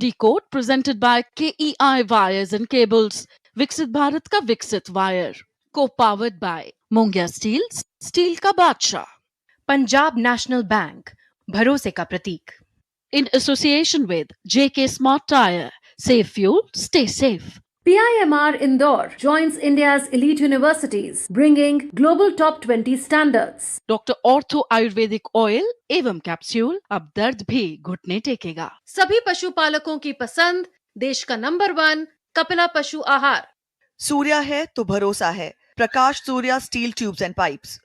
Decode presented by KEI Wires and Cables. विकसित भारत का विकसित wire. Co-powered by Mongia Steel, steel का बादशाह. पंजाब नेशनल बैंक, भरोसे का प्रतीक. In association with JK Smart Tire. Save fuel, stay safe. PIMR Indore joins India's elite universities, bringing global top 20 standards. Doctor ortho Ayurvedic oil एवं capsule अब दर्द भी घुटने टेकेगा. सभी पशुपालकों की पसंद, देश का नंबर 1 कपिला पशु आहार. सूर्या है तो भरोसा है. Prakash Surya steel tubes and pipes.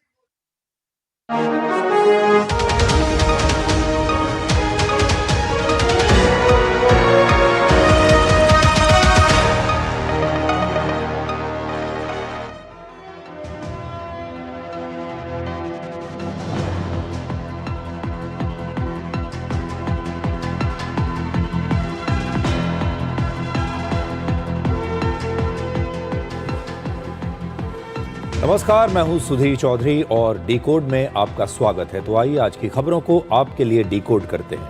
नमस्कार, मैं हूं सुधीर चौधरी और डिकोड में आपका स्वागत है। तो आइए आज की खबरों को आपके लिए डिकोड करते हैं।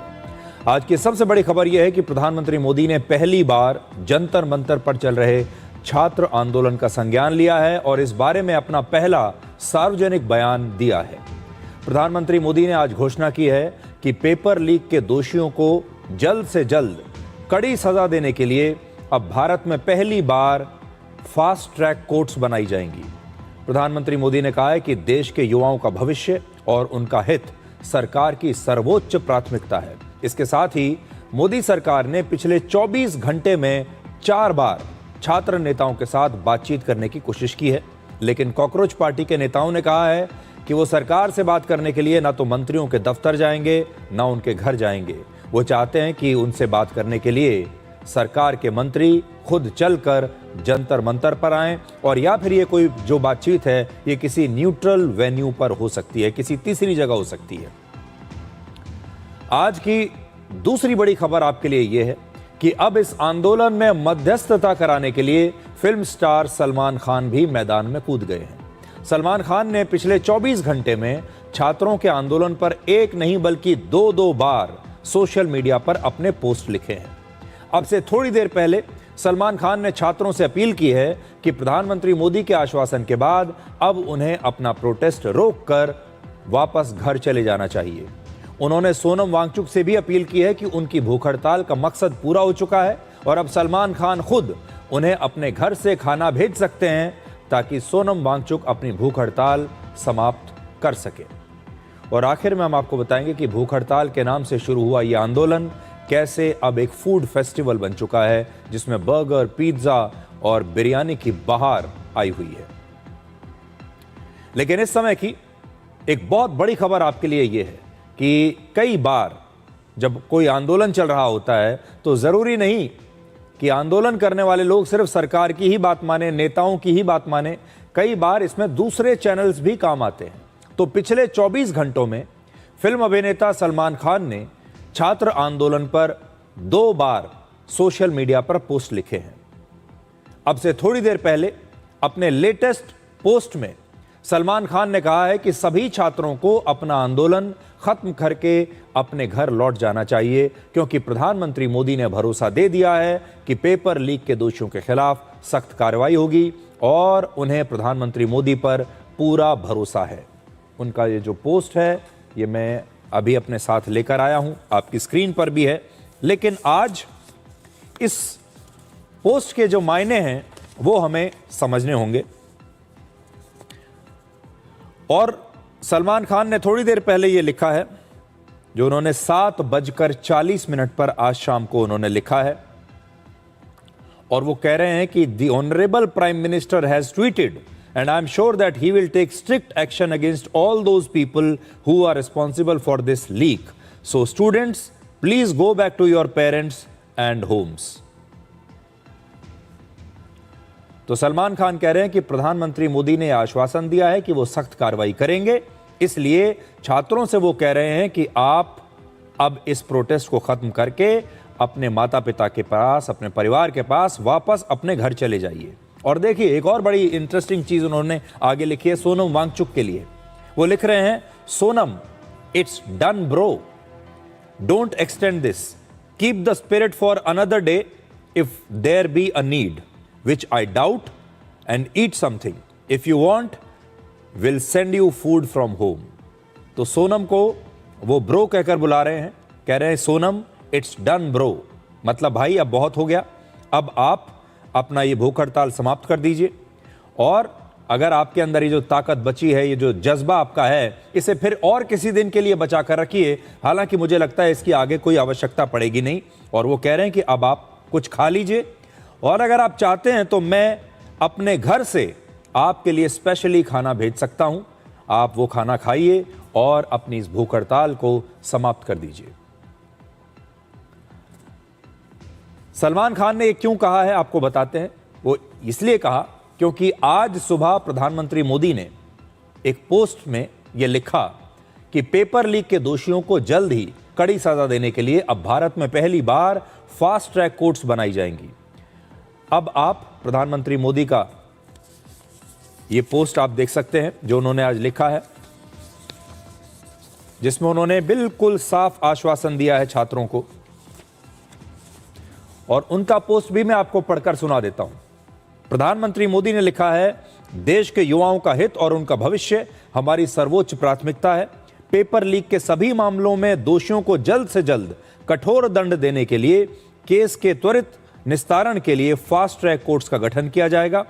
आज की सबसे बड़ी खबर यह है कि प्रधानमंत्री मोदी ने पहली बार जंतर मंतर पर चल रहे छात्र आंदोलन का संज्ञान लिया है और इस बारे में अपना पहला सार्वजनिक बयान दिया है। प्रधानमंत्री मोदी ने आज घोषणा की है कि पेपर लीक के दोषियों को जल्द से जल्द कड़ी सजा देने के लिए अब भारत में पहली बार फास्ट ट्रैक कोर्ट्स बनाई जाएंगी। प्रधानमंत्री मोदी ने कहा है कि देश के युवाओं का भविष्य और उनका हित सरकार की सर्वोच्च प्राथमिकता है। इसके साथ ही मोदी सरकार ने पिछले 24 घंटे में 4 बार छात्र नेताओं के साथ बातचीत करने की कोशिश की है, लेकिन कॉकरोच पार्टी के नेताओं ने कहा है कि वो सरकार से बात करने के लिए ना तो मंत्रियों के दफ्तर जाएंगे ना उनके घर जाएंगे। वो चाहते हैं कि उनसे बात करने के लिए सरकार के मंत्री खुद चलकर जंतर मंतर पर आएं और या फिर ये कोई जो बातचीत है ये किसी न्यूट्रल वेन्यू पर हो सकती है, किसी तीसरी जगह हो सकती है। आज की दूसरी बड़ी खबर आपके लिए ये है कि अब इस आंदोलन में मध्यस्थता कराने के लिए फिल्म स्टार सलमान खान भी मैदान में कूद गए हैं। सलमान खान ने पिछले 24 घंटे में छात्रों के आंदोलन पर एक नहीं बल्कि 2 बार सोशल मीडिया पर अपने पोस्ट लिखे हैं। अब से थोड़ी देर पहले सलमान खान ने छात्रों से अपील की है कि प्रधानमंत्री मोदी के आश्वासन के बाद अब उन्हें अपना प्रोटेस्ट रोककर वापस घर चले जाना चाहिए। उन्होंने सोनम वांगचुक से भी अपील की है कि उनकी भूख हड़ताल का मकसद पूरा हो चुका है और अब सलमान खान खुद उन्हें अपने घर से खाना भेज सकते हैं ताकि सोनम वांगचुक अपनी भूख हड़ताल समाप्त कर सके। और आखिर में हम आपको बताएंगे कि भूख हड़ताल के नाम से शुरू हुआ यह आंदोलन कैसे अब एक फूड फेस्टिवल बन चुका है जिसमें बर्गर, पिज्जा और बिरयानी की बहार आई हुई है। लेकिन इस समय की एक बहुत बड़ी खबर आपके लिए यह है कि कई बार जब कोई आंदोलन चल रहा होता है तो जरूरी नहीं कि आंदोलन करने वाले लोग सिर्फ सरकार की ही बात माने, नेताओं की ही बात माने। कई बार इसमें दूसरे चैनल्स भी काम आते हैं। तो पिछले 24 घंटों में फिल्म अभिनेता सलमान खान ने छात्र आंदोलन पर 2 बार सोशल मीडिया पर पोस्ट लिखे हैं। अब से थोड़ी देर पहले अपने लेटेस्ट पोस्ट में सलमान खान ने कहा है कि सभी छात्रों को अपना आंदोलन खत्म करके अपने घर लौट जाना चाहिए क्योंकि प्रधानमंत्री मोदी ने भरोसा दे दिया है कि पेपर लीक के दोषियों के खिलाफ सख्त कार्रवाई होगी और उन्हें प्रधानमंत्री मोदी पर पूरा भरोसा है। उनका ये जो पोस्ट है ये मैं अभी अपने साथ लेकर आया हूं, आपकी स्क्रीन पर भी है। लेकिन आज इस पोस्ट के जो मायने हैं वो हमें समझने होंगे। और सलमान खान ने थोड़ी देर पहले ये लिखा है, जो उन्होंने 7:40 पर आज शाम को उन्होंने लिखा है और वो कह रहे हैं कि the honourable prime minister has tweeted and I am sure that he will take strict action against all those people who are responsible for this leak. So students, please go back to your parents and homes. तो सलमान खान कह रहे हैं कि प्रधानमंत्री मोदी ने आश्वासन दिया है कि वो सख्त कार्रवाई करेंगे, इसलिए छात्रों से वो कह रहे हैं कि आप अब इस प्रोटेस्ट को खत्म करके अपने माता पिता के पास, अपने परिवार के पास वापस अपने घर चले जाइए। और देखिए एक और बड़ी इंटरेस्टिंग चीज उन्होंने आगे लिखी है सोनम वांगचुक के लिए। वो लिख रहे हैं, Sonam, it's done bro, don't extend this, keep the spirit for another day if there be a need which I doubt and eat something if you want will send you food from home. तो सोनम को वो bro कहकर बुला रहे हैं, कह रहे हैं सोनम इट्स डन ब्रो, मतलब भाई अब बहुत हो गया, अब आप अपना ये भूख हड़ताल समाप्त कर दीजिए और अगर आपके अंदर ये जो ताकत बची है, ये जो जज्बा आपका है, इसे फिर और किसी दिन के लिए बचा कर रखिए। हालांकि मुझे लगता है इसकी आगे कोई आवश्यकता पड़ेगी नहीं। और वो कह रहे हैं कि अब आप कुछ खा लीजिए और अगर आप चाहते हैं तो मैं अपने घर से आपके लिए स्पेशली खाना भेज सकता हूं, आप वो खाना खाइए और अपनी इस भूख हड़ताल को समाप्त कर दीजिए। सलमान खान ने ये क्यों कहा है आपको बताते हैं। वो इसलिए कहा क्योंकि आज सुबह प्रधानमंत्री मोदी ने एक पोस्ट में यह लिखा कि पेपर लीक के दोषियों को जल्द ही कड़ी सजा देने के लिए अब भारत में पहली बार फास्ट ट्रैक कोर्ट्स बनाई जाएंगी। अब आप प्रधानमंत्री मोदी का ये पोस्ट आप देख सकते हैं जो उन्होंने आज लिखा है, जिसमें उन्होंने बिल्कुल साफ आश्वासन दिया है छात्रों को। और उनका पोस्ट भी मैं आपको पढ़कर सुना देता हूं। प्रधानमंत्री मोदी ने लिखा है, देश के युवाओं का हित और उनका भविष्य हमारी सर्वोच्च प्राथमिकता है। पेपर लीक के सभी मामलों में दोषियों को जल्द से जल्द कठोर दंड देने के लिए केस के त्वरित निस्तारण के लिए फास्ट ट्रैक कोर्ट्स का गठन किया जाएगा।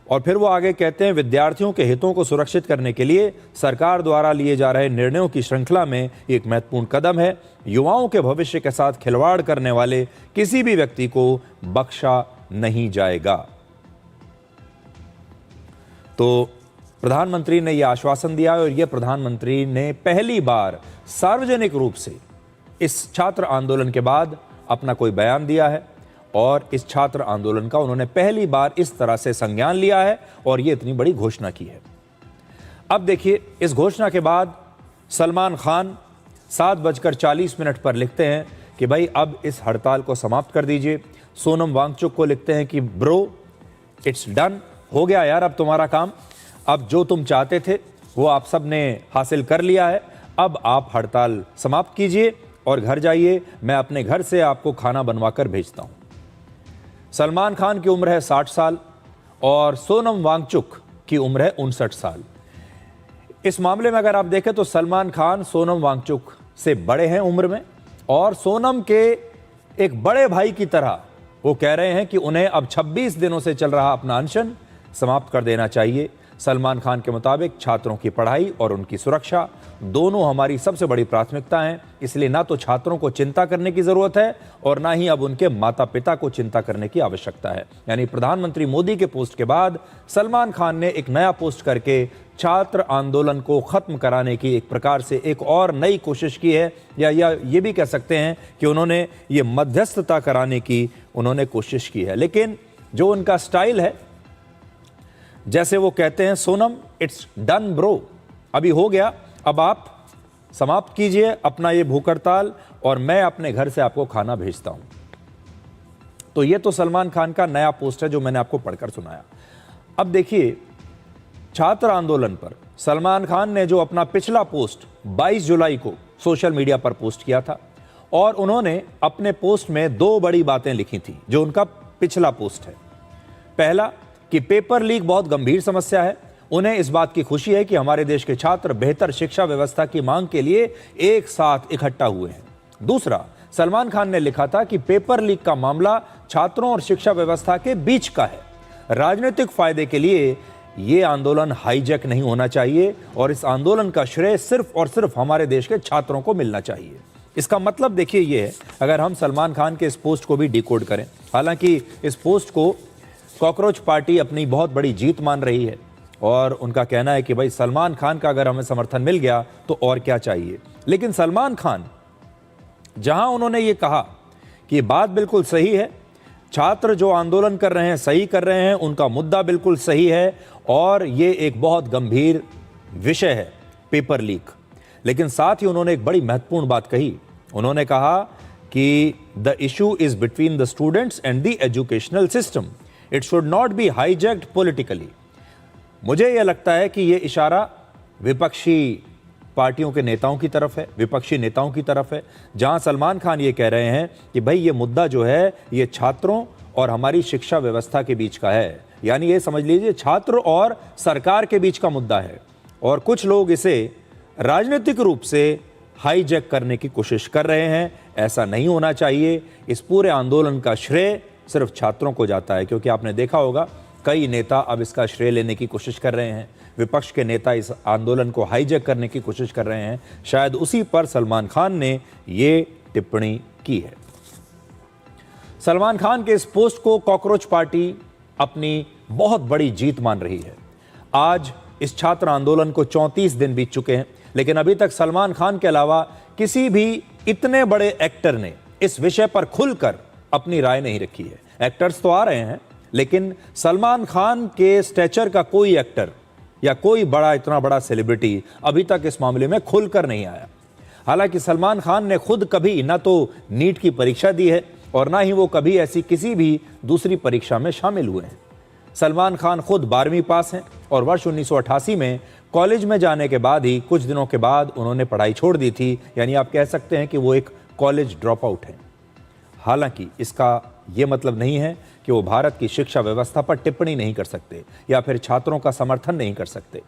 और फिर वो आगे कहते हैं, विद्यार्थियों के हितों को सुरक्षित करने के लिए सरकार द्वारा लिए जा रहे निर्णयों की श्रृंखला में एक महत्वपूर्ण कदम है। युवाओं के भविष्य के साथ खिलवाड़ करने वाले किसी भी व्यक्ति को बख्शा नहीं जाएगा। तो प्रधानमंत्री ने यह आश्वासन दिया और यह प्रधानमंत्री ने पहली बार सार्वजनिक रूप से इस छात्र आंदोलन के बाद अपना कोई बयान दिया है और इस छात्र आंदोलन का उन्होंने पहली बार इस तरह से संज्ञान लिया है और ये इतनी बड़ी घोषणा की है। अब देखिए, इस घोषणा के बाद सलमान खान 7:40 पर लिखते हैं कि भाई अब इस हड़ताल को समाप्त कर दीजिए। सोनम वांगचुक को लिखते हैं कि ब्रो इट्स डन, हो गया यार अब तुम्हारा काम, अब जो तुम चाहते थे वो आप सब ने हासिल कर लिया है, अब आप हड़ताल समाप्त कीजिए और घर जाइए, मैं अपने घर से आपको खाना बनवा कर भेजता हूं। सलमान खान की उम्र है 60 साल और सोनम वांगचुक की उम्र है 59 साल। इस मामले में अगर आप देखें तो सलमान खान सोनम वांगचुक से बड़े हैं उम्र में और सोनम के एक बड़े भाई की तरह वो कह रहे हैं कि उन्हें अब 26 दिनों से चल रहा अपना अनशन समाप्त कर देना चाहिए। सलमान खान के मुताबिक छात्रों की पढ़ाई और उनकी सुरक्षा दोनों हमारी सबसे बड़ी प्राथमिकता हैं, इसलिए ना तो छात्रों को चिंता करने की जरूरत है और ना ही अब उनके माता पिता को चिंता करने की आवश्यकता है। यानी प्रधानमंत्री मोदी के पोस्ट के बाद सलमान खान ने एक नया पोस्ट करके छात्र आंदोलन को खत्म कराने की एक प्रकार से एक और नई कोशिश की है, या ये भी कह सकते हैं कि उन्होंने ये मध्यस्थता कराने की उन्होंने कोशिश की है। लेकिन जो उनका स्टाइल है, जैसे वो कहते हैं, सोनम इट्स डन ब्रो, अभी हो गया, अब आप समाप्त कीजिए अपना ये भूख हड़ताल और मैं अपने घर से आपको खाना भेजता हूं। तो ये तो सलमान खान का नया पोस्ट है जो मैंने आपको पढ़कर सुनाया। अब देखिए, छात्र आंदोलन पर सलमान खान ने जो अपना पिछला पोस्ट 22 जुलाई को सोशल मीडिया पर पोस्ट किया था और उन्होंने अपने पोस्ट में 2 बड़ी बातें लिखी थी जो उनका पिछला पोस्ट है। पहला कि पेपर लीक बहुत गंभीर समस्या है, उन्हें इस बात की खुशी है कि हमारे देश के छात्र बेहतर शिक्षा व्यवस्था की मांग के लिए एक साथ इकट्ठा हुए हैं। दूसरा, सलमान खान ने लिखा था कि पेपर लीक का मामला छात्रों और शिक्षा व्यवस्था के बीच का है, राजनीतिक फायदे के लिए यह आंदोलन हाईजैक नहीं होना चाहिए और इस आंदोलन का श्रेय सिर्फ और सिर्फ हमारे देश के छात्रों को मिलना चाहिए। इसका मतलब देखिए ये है, अगर हम सलमान खान के इस पोस्ट को भी डिकोड करें, हालांकि इस पोस्ट को कॉकरोच पार्टी अपनी बहुत बड़ी जीत मान रही है और उनका कहना है कि भाई सलमान खान का अगर हमें समर्थन मिल गया तो और क्या चाहिए। लेकिन सलमान खान, जहां उन्होंने ये कहा कि ये बात बिल्कुल सही है, छात्र जो आंदोलन कर रहे हैं सही कर रहे हैं, उनका मुद्दा बिल्कुल सही है और ये एक बहुत गंभीर विषय है पेपर लीक, लेकिन साथ ही उन्होंने एक बड़ी महत्वपूर्ण बात कही। उन्होंने कहा कि the issue is between the students and the educational system, it should not be hijacked politically. मुझे यह लगता है कि यह इशारा विपक्षी पार्टियों के नेताओं की तरफ है, विपक्षी नेताओं की तरफ है, जहां सलमान खान ये कह रहे हैं कि भाई ये मुद्दा जो है ये छात्रों और हमारी शिक्षा व्यवस्था के बीच का है। यानी ये समझ लीजिए छात्र और सरकार के बीच का मुद्दा है, और कुछ लोग इसे राजनीतिक रूप से हाईजैक करने की कोशिश कर रहे हैं। ऐसा नहीं होना चाहिए। इस पूरे आंदोलन का श्रेय सिर्फ छात्रों को जाता है, क्योंकि आपने देखा होगा कई नेता अब इसका श्रेय लेने की कोशिश कर रहे हैं। विपक्ष के नेता इस आंदोलन को हाईजैक करने की कोशिश कर रहे हैं। शायद उसी पर सलमान खान ने ये टिप्पणी की है। सलमान खान के इस पोस्ट को कॉकरोच पार्टी अपनी बहुत बड़ी जीत मान रही है। आज इस छात्र आंदोलन को 34 दिन बीत चुके हैं, लेकिन अभी तक सलमान खान के अलावा किसी भी इतने बड़े एक्टर ने इस विषय पर खुलकर अपनी राय नहीं रखी है। एक्टर्स तो आ रहे हैं, लेकिन सलमान खान के स्टैचर का कोई एक्टर या कोई इतना बड़ा सेलिब्रिटी अभी तक इस मामले में खुलकर नहीं आया। हालांकि सलमान खान ने खुद कभी ना तो नीट की परीक्षा दी है और ना ही वो कभी ऐसी किसी भी दूसरी परीक्षा में शामिल हुए हैं। सलमान खान खुद 12वीं पास हैं और वर्ष 1988 में कॉलेज में जाने के बाद ही कुछ दिनों के बाद उन्होंने पढ़ाई छोड़ दी थी। यानी आप कह सकते हैं कि वो एक कॉलेज ड्रॉप आउट हैं। हालांकि इसका ये मतलब नहीं है कि वो भारत की शिक्षा व्यवस्था पर टिप्पणी नहीं कर सकते या फिर छात्रों का समर्थन नहीं कर सकते।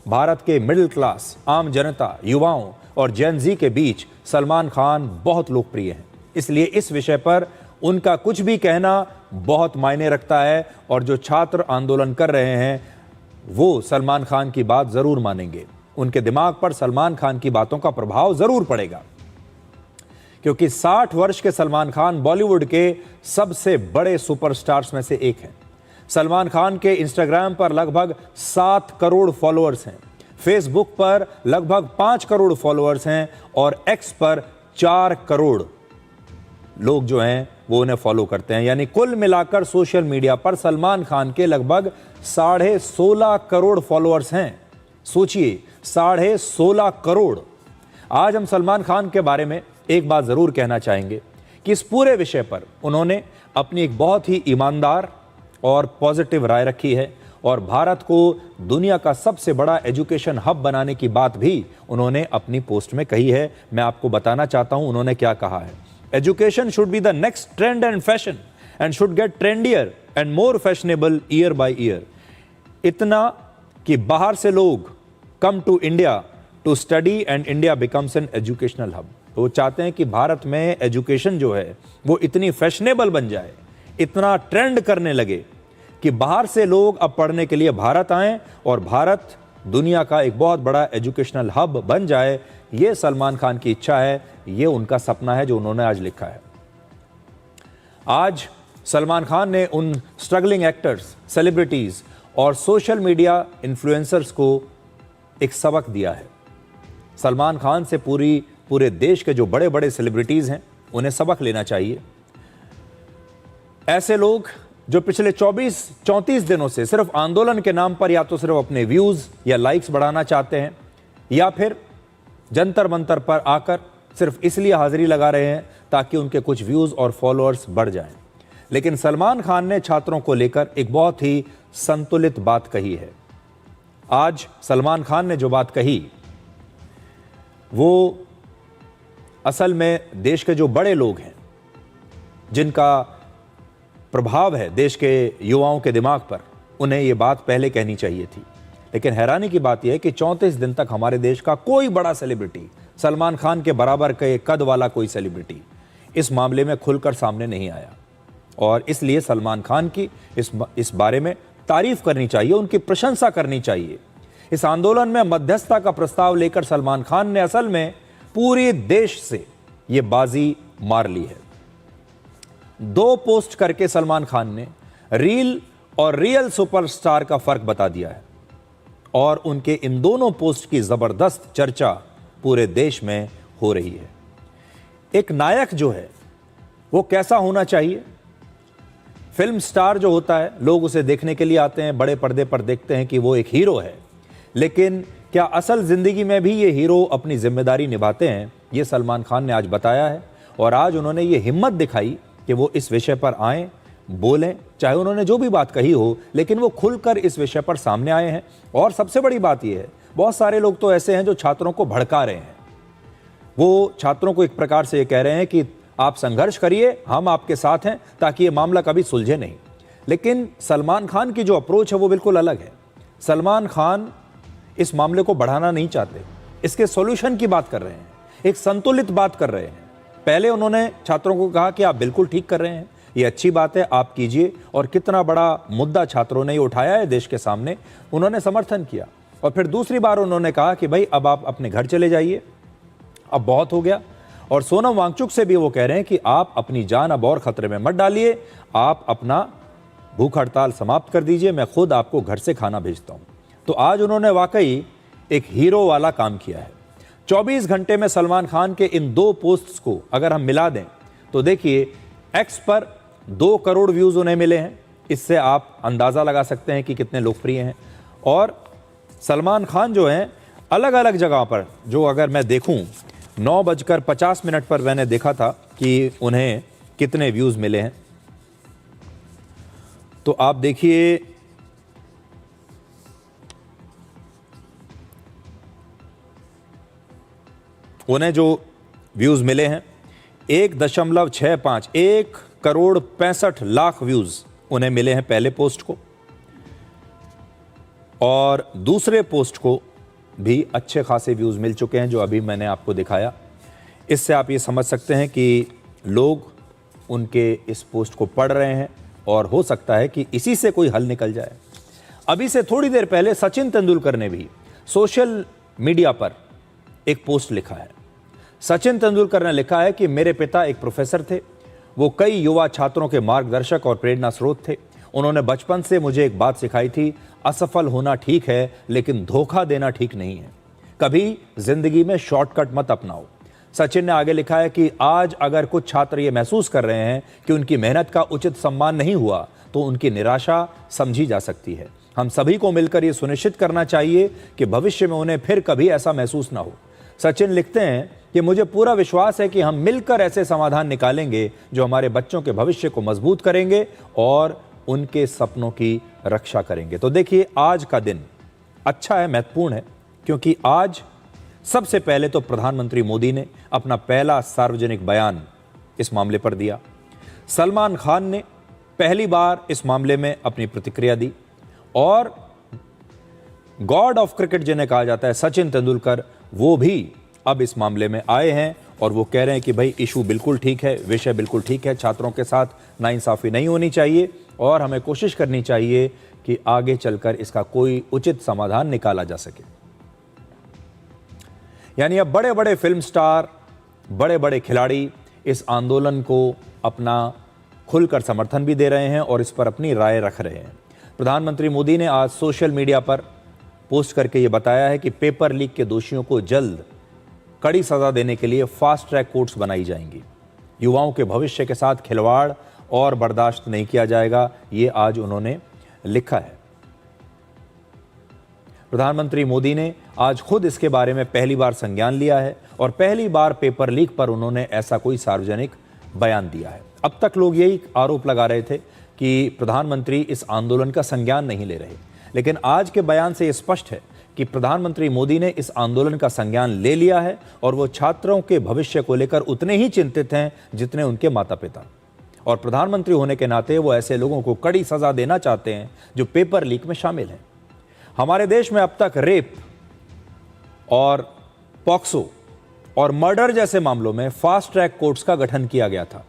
भारत के मिडिल क्लास, आम जनता, युवाओं और जेन ज़ी के बीच सलमान खान बहुत लोकप्रिय हैं। इसलिए इस विषय पर उनका कुछ भी कहना बहुत मायने रखता है, और जो छात्र आंदोलन कर रहे हैं वो सलमान खान की बात जरूर मानेंगे। उनके दिमाग पर सलमान खान की बातों का प्रभाव जरूर पड़ेगा, क्योंकि 60 वर्ष के सलमान खान बॉलीवुड के सबसे बड़े सुपरस्टार्स में से एक हैं। सलमान खान के इंस्टाग्राम पर लगभग 7 करोड़ फॉलोअर्स हैं, फेसबुक पर लगभग 5 करोड़ फॉलोअर्स हैं और एक्स पर 4 करोड़ लोग जो हैं वो उन्हें फॉलो करते हैं। यानी कुल मिलाकर सोशल मीडिया पर सलमान खान के लगभग 16.5 करोड़ फॉलोअर्स हैं। सोचिए, 16.5 करोड़। आज हम सलमान खान के बारे में एक बात जरूर कहना चाहेंगे कि इस पूरे विषय पर उन्होंने अपनी एक बहुत ही ईमानदार और पॉजिटिव राय रखी है, और भारत को दुनिया का सबसे बड़ा एजुकेशन हब बनाने की बात भी उन्होंने अपनी पोस्ट में कही है। मैं आपको बताना चाहता हूं उन्होंने क्या कहा है। Education should be the next trend and fashion and should get trendier and more fashionable year by year. इतना कि बाहर से लोग come to India to study and India becomes an educational hub. वो चाहते हैं कि भारत में एजुकेशन जो है वो इतनी फैशनेबल बन जाए, इतना ट्रेंड करने लगे कि बाहर से लोग अब पढ़ने के लिए भारत आएं और भारत दुनिया का एक बहुत बड़ा एजुकेशनल हब बन जाए। ये सलमान खान की इच्छा है, ये उनका सपना है जो उन्होंने आज लिखा है। आज सलमान खान ने उन स्ट्रगलिंग एक्टर्स, सेलिब्रिटीज और सोशल मीडिया इन्फ्लुएंसर्स को एक सबक दिया है। सलमान खान से पूरे देश के जो बड़े बड़े सेलिब्रिटीज हैं उन्हें सबक लेना चाहिए। ऐसे लोग जो पिछले 34 दिनों से सिर्फ आंदोलन के नाम पर या तो सिर्फ अपने व्यूज या लाइक्स बढ़ाना चाहते हैं, या फिर जंतर मंतर पर आकर सिर्फ इसलिए हाजिरी लगा रहे हैं ताकि उनके कुछ व्यूज और फॉलोअर्स बढ़ जाएं। लेकिन सलमान खान ने छात्रों को लेकर एक बहुत ही संतुलित बात कही है। आज सलमान खान ने जो बात कही वो असल में देश के जो बड़े लोग हैं, जिनका प्रभाव है देश के युवाओं के दिमाग पर, उन्हें ये बात पहले कहनी चाहिए थी। लेकिन हैरानी की बात यह है कि 34 दिन तक हमारे देश का कोई बड़ा सेलिब्रिटी, सलमान खान के बराबर के कद वाला कोई सेलिब्रिटी इस मामले में खुलकर सामने नहीं आया। और इसलिए सलमान खान की इस बारे में तारीफ करनी चाहिए, उनकी प्रशंसा करनी चाहिए। इस आंदोलन में मध्यस्थता का प्रस्ताव लेकर सलमान खान ने असल में पूरे देश से यह बाजी मार ली है। 2 पोस्ट करके सलमान खान ने रील और रियल सुपरस्टार का फर्क बता दिया है, और उनके इन दोनों पोस्ट की जबरदस्त चर्चा पूरे देश में हो रही है। एक नायक जो है वो कैसा होना चाहिए? फिल्म स्टार जो होता है, लोग उसे देखने के लिए आते हैं, बड़े पर्दे पर देखते हैं कि वो एक हीरो है, लेकिन क्या असल जिंदगी में भी ये हीरो अपनी जिम्मेदारी निभाते हैं? ये सलमान खान ने आज बताया है, और आज उन्होंने ये हिम्मत दिखाई कि वो इस विषय पर आएं, बोलें, चाहे उन्होंने जो भी बात कही हो, लेकिन वो खुलकर इस विषय पर सामने आए हैं। और सबसे बड़ी बात यह है, बहुत सारे लोग तो ऐसे हैं जो छात्रों को भड़का रहे हैं। वो छात्रों को एक प्रकार से ये कह रहे हैं कि आप संघर्ष करिए, हम आपके साथ हैं, ताकि ये मामला कभी सुलझे नहीं। लेकिन सलमान खान की जो अप्रोच है वो बिल्कुल अलग है। सलमान खान इस मामले को बढ़ाना नहीं चाहते, इसके सॉल्यूशन की बात कर रहे हैं, एक संतुलित बात कर रहे हैं। पहले उन्होंने छात्रों को कहा कि आप बिल्कुल ठीक कर रहे हैं, ये अच्छी बात है, आप कीजिए, और कितना बड़ा मुद्दा छात्रों ने ये उठाया है देश के सामने, उन्होंने समर्थन किया। और फिर दूसरी बार उन्होंने कहा कि भाई अब आप अपने घर चले जाइए, अब बहुत हो गया। और सोनम वांगचुक से भी वो कह रहे हैं कि आप अपनी जान अब और खतरे में मत डालिए, आप अपना भूख हड़ताल समाप्त कर दीजिए, मैं खुद आपको घर से खाना भेजता हूं। तो आज उन्होंने वाकई एक हीरो वाला काम किया है। 24 घंटे में सलमान खान के इन 2 पोस्ट्स को अगर हम मिला दें तो देखिए, एक्स पर 2 करोड़ व्यूज उन्हें मिले हैं, इससे आप अंदाजा लगा सकते हैं कि कितने लोकप्रिय हैं। और सलमान खान जो हैं अलग अलग जगह पर, जो अगर मैं देखूं 9:50 पर मैंने देखा था कि उन्हें कितने व्यूज मिले हैं, तो आप देखिए उन्हें जो व्यूज मिले हैं 1.65 1,65,00,000 व्यूज उन्हें मिले हैं पहले पोस्ट को, और दूसरे पोस्ट को भी अच्छे खासे व्यूज मिल चुके हैं जो अभी मैंने आपको दिखाया। इससे आप ये समझ सकते हैं कि लोग उनके इस पोस्ट को पढ़ रहे हैं और हो सकता है कि इसी से कोई हल निकल जाए। अभी से थोड़ी देर पहले सचिन तेंदुलकर ने भी सोशल मीडिया पर एक पोस्ट लिखा है। सचिन तेंदुलकर ने लिखा है कि मेरे पिता एक प्रोफेसर थे, वो कई युवा छात्रों के मार्गदर्शक और प्रेरणा स्रोत थे। उन्होंने बचपन से मुझे एक बात सिखाई थी, असफल होना ठीक है लेकिन धोखा देना ठीक नहीं है। कभी जिंदगी में शॉर्टकट मत अपनाओ। सचिन ने आगे लिखा है कि आज अगर कुछ छात्र ये महसूस कर रहे हैं कि उनकी मेहनत का उचित सम्मान नहीं हुआ तो उनकी निराशा समझी जा सकती है। हम सभी को मिलकर ये सुनिश्चित करना चाहिए कि भविष्य में उन्हें फिर कभी ऐसा महसूस ना हो। सचिन लिखते हैं कि मुझे पूरा विश्वास है कि हम मिलकर ऐसे समाधान निकालेंगे जो हमारे बच्चों के भविष्य को मजबूत करेंगे और उनके सपनों की रक्षा करेंगे। तो देखिए, आज का दिन अच्छा है, महत्वपूर्ण है, क्योंकि आज सबसे पहले तो प्रधानमंत्री मोदी ने अपना पहला सार्वजनिक बयान इस मामले पर दिया। सलमान खान ने पहली बार इस मामले में अपनी प्रतिक्रिया दी, और गॉड ऑफ क्रिकेट जिन्हें कहा जाता है सचिन तेंदुलकर, वो भी अब इस मामले में आए हैं और वो कह रहे हैं कि भाई इशू बिल्कुल ठीक है, विषय बिल्कुल ठीक है, छात्रों के साथ नाइंसाफी नहीं होनी चाहिए और हमें कोशिश करनी चाहिए कि आगे चलकर इसका कोई उचित समाधान निकाला जा सके। यानी अब बड़े बड़े फिल्म स्टार, बड़े बड़े खिलाड़ी इस आंदोलन को अपना खुलकर समर्थन भी दे रहे हैं और इस पर अपनी राय रख रहे हैं। प्रधानमंत्री मोदी ने आज सोशल मीडिया पर पोस्ट करके ये बताया है कि पेपर लीक के दोषियों को जल्द कड़ी सजा देने के लिए फास्ट ट्रैक कोर्ट्स बनाई जाएंगी। युवाओं के भविष्य के साथ खिलवाड़ और बर्दाश्त नहीं किया जाएगा, ये आज उन्होंने लिखा है। प्रधानमंत्री मोदी ने आज खुद इसके बारे में पहली बार संज्ञान लिया है और पहली बार पेपर लीक पर उन्होंने ऐसा कोई सार्वजनिक बयान दिया है। अब तक लोग यही आरोप लगा रहे थे कि प्रधानमंत्री इस आंदोलन का संज्ञान नहीं ले रहे, लेकिन आज के बयान से यह स्पष्ट है कि प्रधानमंत्री मोदी ने इस आंदोलन का संज्ञान ले लिया है और वो छात्रों के भविष्य को लेकर उतने ही चिंतित हैं जितने उनके माता पिता। और प्रधानमंत्री होने के नाते वो ऐसे लोगों को कड़ी सजा देना चाहते हैं जो पेपर लीक में शामिल हैं। हमारे देश में अब तक रेप और पॉक्सो और मर्डर जैसे मामलों में फास्ट ट्रैक कोर्ट्स का गठन किया गया था,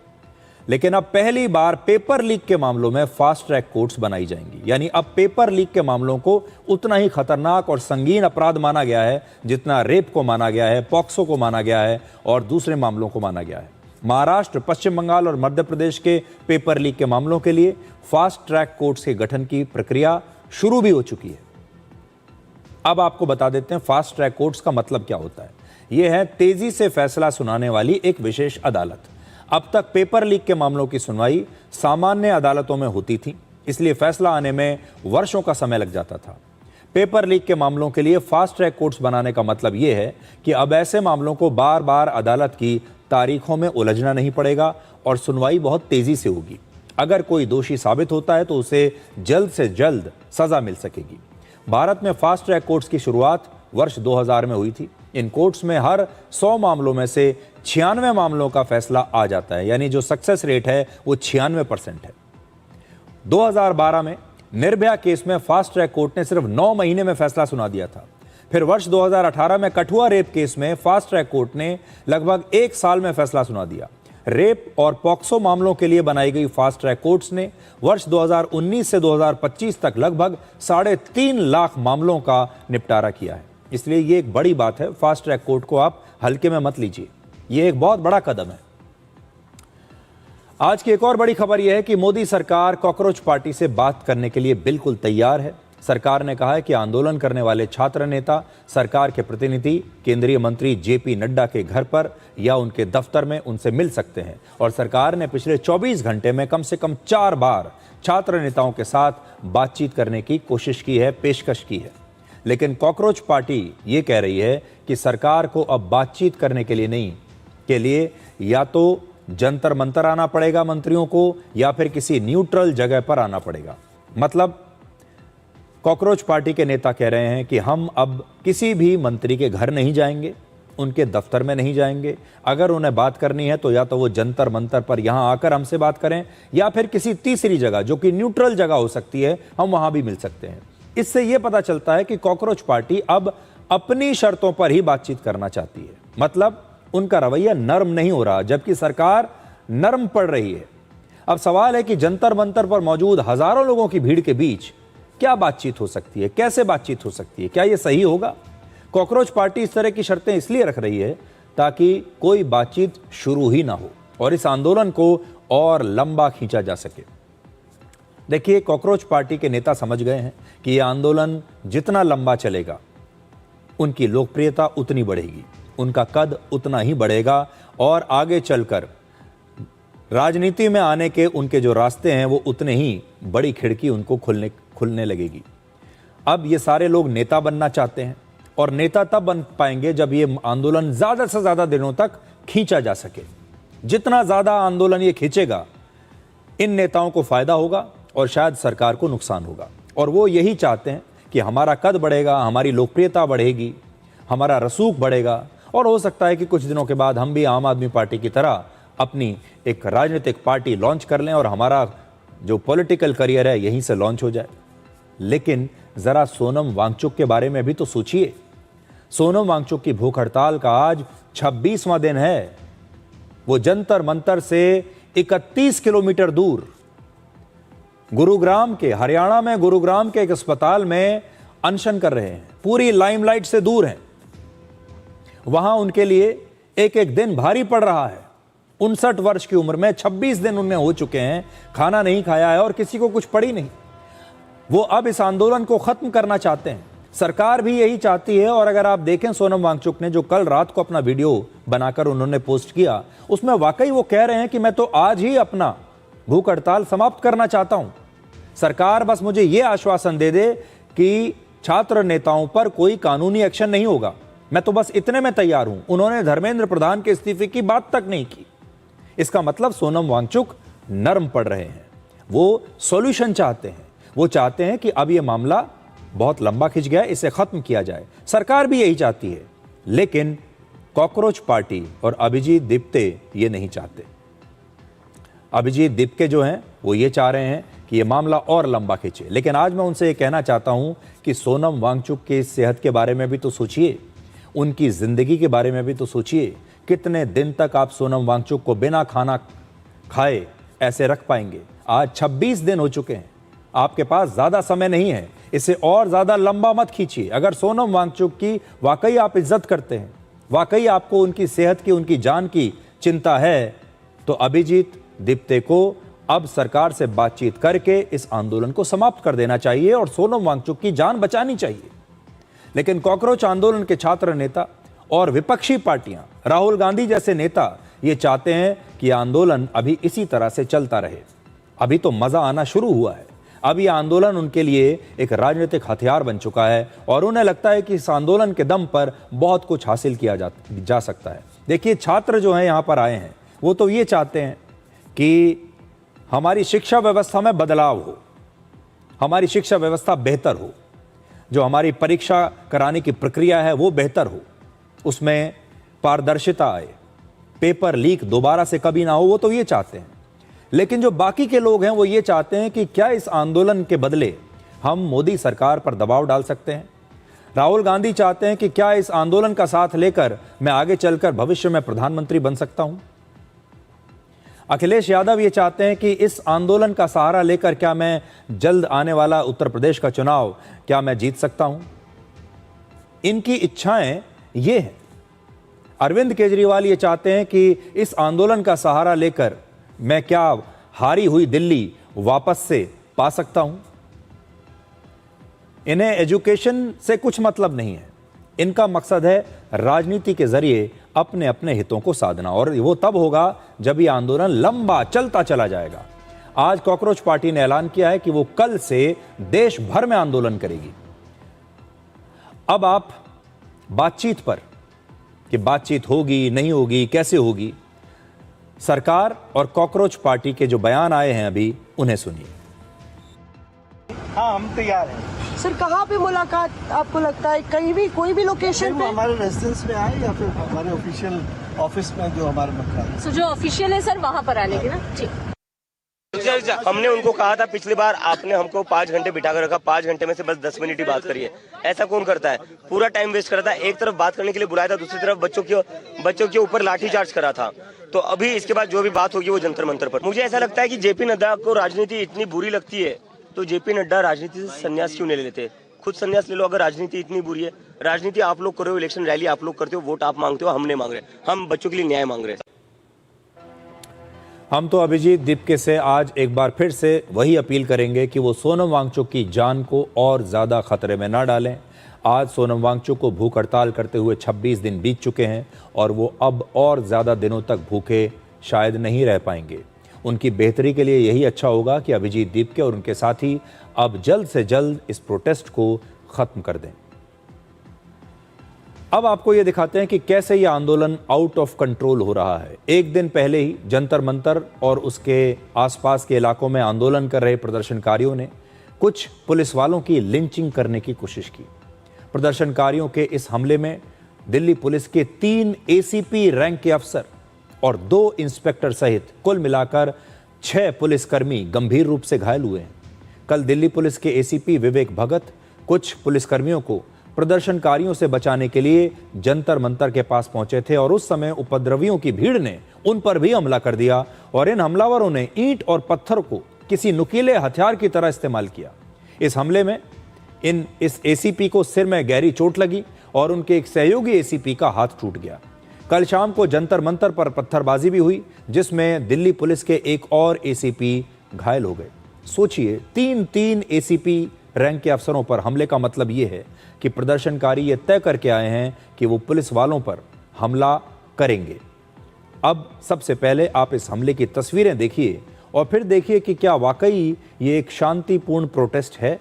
लेकिन अब पहली बार पेपर लीक के मामलों में फास्ट ट्रैक कोर्ट्स बनाई जाएंगी। यानी अब पेपर लीक के मामलों को उतना ही खतरनाक और संगीन अपराध माना गया है जितना रेप को माना गया है, पॉक्सो को माना गया है और दूसरे मामलों को माना गया है। महाराष्ट्र, पश्चिम बंगाल और मध्य प्रदेश के पेपर लीक के मामलों के लिए फास्ट ट्रैक कोर्ट्स के गठन की प्रक्रिया शुरू भी हो चुकी है। अब आपको बता देते हैं फास्ट ट्रैक कोर्ट्स का मतलब क्या होता है। यह है तेजी से फैसला सुनाने वाली एक विशेष अदालत। अब तक पेपर लीक के मामलों की सुनवाई सामान्य अदालतों में होती थी, इसलिए फैसला आने में वर्षों का समय लग जाता था। पेपर लीक के मामलों के लिए फास्ट ट्रैक कोर्ट्स बनाने का मतलब यह है कि अब ऐसे मामलों को बार बार अदालत की तारीखों में उलझना नहीं पड़ेगा और सुनवाई बहुत तेजी से होगी। अगर कोई दोषी साबित होता है तो उसे जल्द से जल्द सजा मिल सकेगी। भारत में फास्ट ट्रैक कोर्ट्स की शुरुआत वर्ष 2000 में हुई थी। इन कोर्ट्स में हर 100 मामलों में से 96 मामलों का फैसला आ जाता है, यानी जो सक्सेस रेट है वो 96% है। 2012 में निर्भया केस में फास्ट ट्रैक कोर्ट ने सिर्फ 9 महीने में फैसला सुना दिया था। फिर वर्ष 2018 में कठुआ रेप केस में फास्ट ट्रैक कोर्ट ने लगभग 1 साल में फैसला सुना दिया। रेप और पॉक्सो मामलों के लिए बनाई गई फास्ट ट्रैक कोर्ट्स ने वर्ष 2019 से 2025 तक लगभग 3.5 लाख मामलों का निपटारा किया है। इसलिए ये एक बड़ी बात है, फास्ट ट्रैक कोर्ट को आप हल्के में मत लीजिए, ये एक बहुत बड़ा कदम है। आज की एक और बड़ी खबर यह है कि मोदी सरकार कॉकरोच पार्टी से बात करने के लिए बिल्कुल तैयार है। सरकार ने कहा है कि आंदोलन करने वाले छात्र नेता सरकार के प्रतिनिधि केंद्रीय मंत्री जेपी नड्डा के घर पर या उनके दफ्तर में उनसे मिल सकते हैं, और सरकार ने पिछले 24 घंटे में कम से कम 4 बार छात्र नेताओं के साथ बातचीत करने की कोशिश की है, पेशकश की है। लेकिन कॉकरोच पार्टी ये कह रही है कि सरकार को अब बातचीत करने के लिए नहीं, के लिए या तो जंतर मंतर आना पड़ेगा मंत्रियों को, या फिर किसी न्यूट्रल जगह पर आना पड़ेगा। मतलब कॉकरोच पार्टी के नेता कह रहे हैं कि हम अब किसी भी मंत्री के घर नहीं जाएंगे, उनके दफ्तर में नहीं जाएंगे। अगर उन्हें बात करनी है तो या तो वो जंतर मंतर पर यहाँ आकर हमसे बात करें, या फिर किसी तीसरी जगह जो कि न्यूट्रल जगह हो सकती है, हम वहां भी मिल सकते हैं। इससे यह पता चलता है कि कॉकरोच पार्टी अब अपनी शर्तों पर ही बातचीत करना चाहती है। मतलब उनका रवैया नर्म नहीं हो रहा, जबकि सरकार नर्म पड़ रही है। अब सवाल है कि जंतर मंतर पर मौजूद हजारों लोगों की भीड़ के बीच क्या बातचीत हो सकती है, कैसे बातचीत हो सकती है, क्या यह सही होगा? कॉकरोच पार्टी इस तरह की शर्तें इसलिए रख रही है ताकि कोई बातचीत शुरू ही ना हो और इस आंदोलन को और लंबा खींचा जा सके। देखिए, कॉकरोच पार्टी के नेता समझ गए हैं कि यह आंदोलन जितना लंबा चलेगा उनकी लोकप्रियता उतनी बढ़ेगी, उनका कद उतना ही बढ़ेगा, और आगे चलकर राजनीति में आने के उनके जो रास्ते हैं वो उतने ही बड़ी खिड़की उनको खुलने लगेगी। अब ये सारे लोग नेता बनना चाहते हैं, और नेता तब बन पाएंगे जब ये आंदोलन ज़्यादा से ज़्यादा दिनों तक खींचा जा सके। जितना ज़्यादा आंदोलन ये खींचेगा, इन नेताओं को फ़ायदा होगा और शायद सरकार को नुकसान होगा। और वो यही चाहते हैं कि हमारा कद बढ़ेगा, हमारी लोकप्रियता बढ़ेगी, हमारा रसूख बढ़ेगा, और हो सकता है कि कुछ दिनों के बाद हम भी आम आदमी पार्टी की तरह अपनी एक राजनीतिक पार्टी लॉन्च कर लें और हमारा जो पॉलिटिकल करियर है यहीं से लॉन्च हो जाए। लेकिन ज़रा सोनम वांगचुक के बारे में भी तो सोचिए। सोनम वांगचुक की भूख हड़ताल का आज 26वां दिन है। वो जंतर मंतर से 31 किलोमीटर दूर गुरुग्राम के, हरियाणा में गुरुग्राम के एक अस्पताल में अनशन कर रहे हैं, पूरी लाइमलाइट से दूर हैं। वहां उनके लिए एक एक दिन भारी पड़ रहा है। 59 वर्ष की उम्र में 26 दिन उनमें हो चुके हैं, खाना नहीं खाया है और किसी को कुछ पड़ी नहीं। वो अब इस आंदोलन को खत्म करना चाहते हैं, सरकार भी यही चाहती है। और अगर आप देखें सोनम वांगचुक ने जो कल रात को अपना वीडियो बनाकर उन्होंने पोस्ट किया, उसमें वाकई वो कह रहे हैं कि मैं तो आज ही अपना भूख हड़ताल समाप्त करना चाहता हूं। सरकार बस मुझे यह आश्वासन दे दे कि छात्र नेताओं पर कोई कानूनी एक्शन नहीं होगा, मैं तो बस इतने में तैयार हूं। उन्होंने धर्मेंद्र प्रधान के इस्तीफे की बात तक नहीं की। इसका मतलब सोनम वांगचुक नर्म पड़ रहे हैं, वो सॉल्यूशन चाहते हैं। वो चाहते हैं कि अब ये मामला बहुत लंबा खिंच गया, इसे खत्म किया जाए। सरकार भी यही चाहती है, लेकिन कॉकरोच पार्टी और अभिजीत दिप्ते ये नहीं चाहते। अभिजीत दिप्ते जो हैं वो ये चाह रहे हैं कि ये मामला और लंबा खींचे। लेकिन आज मैं उनसे ये कहना चाहता हूं कि सोनम वांगचुक की सेहत के बारे में भी तो सोचिए, उनकी जिंदगी के बारे में भी तो सोचिए। कितने दिन तक आप सोनम वांगचुक को बिना खाना खाए ऐसे रख पाएंगे? आज 26 दिन हो चुके हैं, आपके पास ज्यादा समय नहीं है, इसे और ज्यादा लंबा मत खींचिए। अगर सोनम वांगचुक की वाकई आप इज्जत करते हैं, वाकई आपको उनकी सेहत की, उनकी जान की चिंता है, तो अभिजीत दिप्ते को अब सरकार से बातचीत करके इस आंदोलन को समाप्त कर देना चाहिए और सोनम वांगचुक की जान बचानी चाहिए। लेकिन कॉकरोच आंदोलन के छात्र नेता और विपक्षी पार्टियां, राहुल गांधी जैसे नेता ये चाहते हैं कि आंदोलन अभी इसी तरह से चलता रहे। अभी तो मजा आना शुरू हुआ है। अब यह आंदोलन उनके लिए एक राजनीतिक हथियार बन चुका है और उन्हें लगता है कि इस आंदोलन के दम पर बहुत कुछ हासिल किया जा सकता है। देखिए, छात्र जो हैं यहाँ पर आए हैं, वो तो ये चाहते हैं कि हमारी शिक्षा व्यवस्था में बदलाव हो, हमारी शिक्षा व्यवस्था बेहतर हो। जो हमारी परीक्षा कराने की प्रक्रिया है वो बेहतर हो, उसमें पारदर्शिता आए, पेपर लीक दोबारा से कभी ना हो, वो तो ये चाहते हैं। लेकिन जो बाकी के लोग हैं वो ये चाहते हैं कि क्या इस आंदोलन के बदले हम मोदी सरकार पर दबाव डाल सकते हैं। राहुल गांधी चाहते हैं कि क्या इस आंदोलन का साथ लेकर मैं आगे चलकर भविष्य में प्रधानमंत्री बन सकता हूं। अखिलेश यादव ये चाहते हैं कि इस आंदोलन का सहारा लेकर क्या मैं जल्द आने वाला उत्तर प्रदेश का चुनाव क्या मैं जीत सकता हूं। इनकी इच्छाएं ये हैं। अरविंद केजरीवाल ये चाहते हैं कि इस आंदोलन का सहारा लेकर मैं क्या हारी हुई दिल्ली वापस से पा सकता हूं। इन्हें एजुकेशन से कुछ मतलब नहीं है। इनका मकसद है राजनीति के जरिए अपने अपने हितों को साधना, और वो तब होगा जब ये आंदोलन लंबा चलता चला जाएगा। आज कॉकरोच पार्टी ने ऐलान किया है कि वो कल से देश भर में आंदोलन करेगी। अब आप बातचीत पर कि बातचीत होगी नहीं होगी, कैसे होगी, सरकार और कॉकरोच पार्टी के जो बयान आए हैं अभी उन्हें सुनिए। हाँ, हम तैयार हैं। सर, कहाँ पे मुलाकात आपको लगता है? कहीं भी, कोई भी लोकेशन पे? हमारे रेजिडेंस में आए या फिर हमारे ऑफिशियल ऑफिस में जो हमारे मकान है। सो जो ऑफिशियल है सर वहाँ पर आने की ना। ठीक, हमने उनको कहा था पिछली बार, आपने हमको 5 घंटे बिठा कर रखा, 5 घंटे में से बस 10 मिनट ही बात करिए। ऐसा कौन करता है? पूरा टाइम वेस्ट करता है। एक तरफ बात करने के लिए बुलाया था, दूसरी तरफ बच्चों के ऊपर लाठीचार्ज करा था। तो अभी इसके बाद जो भी बात होगी वो जंतर मंतर पर। मुझे ऐसा लगता है कि जेपी नड्डा को राजनीति इतनी बुरी लगती है तो जेपी नड्डा राजनीति से संन्यास क्यों नहीं लेते? खुद संन्यास ले लो अगर राजनीति इतनी बुरी है। राजनीति आप लोग करो, इलेक्शन रैली आप लोग करते हो, वोट आप मांगते हो, हम नहीं मांग रहे। हम बच्चों के लिए न्याय मांग रहे हैं। हम तो अभिजीत दीपके से आज एक बार फिर से वही अपील करेंगे कि वो सोनम वांगचुक की जान को और ज्यादा खतरे में ना डालें। आज सोनम वांगचुक को भूख हड़ताल करते हुए 26 दिन बीत चुके हैं और वो अब और ज्यादा दिनों तक भूखे शायद नहीं रह पाएंगे। उनकी बेहतरी के लिए यही अच्छा होगा कि अभिजीत दीपके और उनके साथी अब जल्द से जल्द इस प्रोटेस्ट को खत्म कर दें। अब आपको ये दिखाते हैं कि कैसे ये आंदोलन आउट ऑफ कंट्रोल हो रहा है। एक दिन पहले ही जंतर मंतर और उसके आसपास के इलाकों में आंदोलन कर रहे प्रदर्शनकारियों ने कुछ पुलिस वालों की लिंचिंग करने की कोशिश की। प्रदर्शनकारियों के इस हमले में दिल्ली पुलिस के 3 एसीपी रैंक के अफसर और 2 इंस्पेक्टर सहित कुल मिलाकर 6 पुलिसकर्मी गंभीर रूप से घायल हुए हैं। कल दिल्ली पुलिस के एसीपी विवेक भगत कुछ पुलिसकर्मियों को प्रदर्शनकारियों से बचाने के लिए जंतर मंतर के पास पहुंचे थे और उस समय उपद्रवियों की भीड़ ने उन पर भी हमला कर दिया और इन हमलावरों ने ईंट और पत्थर को किसी नुकीले हथियार की तरह इस्तेमाल किया। इस हमले में इस एसीपी को सिर में गहरी चोट लगी और उनके एक सहयोगी एसीपी का हाथ टूट गया। कल शाम को जंतर मंतर पर पत्थरबाजी भी हुई जिसमें दिल्ली पुलिस के एक और एसीपी घायल हो गए। सोचिए, 3 एसीपी रैंक के अफसरों पर हमले का मतलब यह है कि प्रदर्शनकारी ये तय करके आए हैं कि वो पुलिस वालों पर हमला करेंगे। अब सबसे पहले आप इस हमले की तस्वीरें देखिए और फिर देखिए कि क्या वाकई ये एक शांतिपूर्ण प्रोटेस्ट है।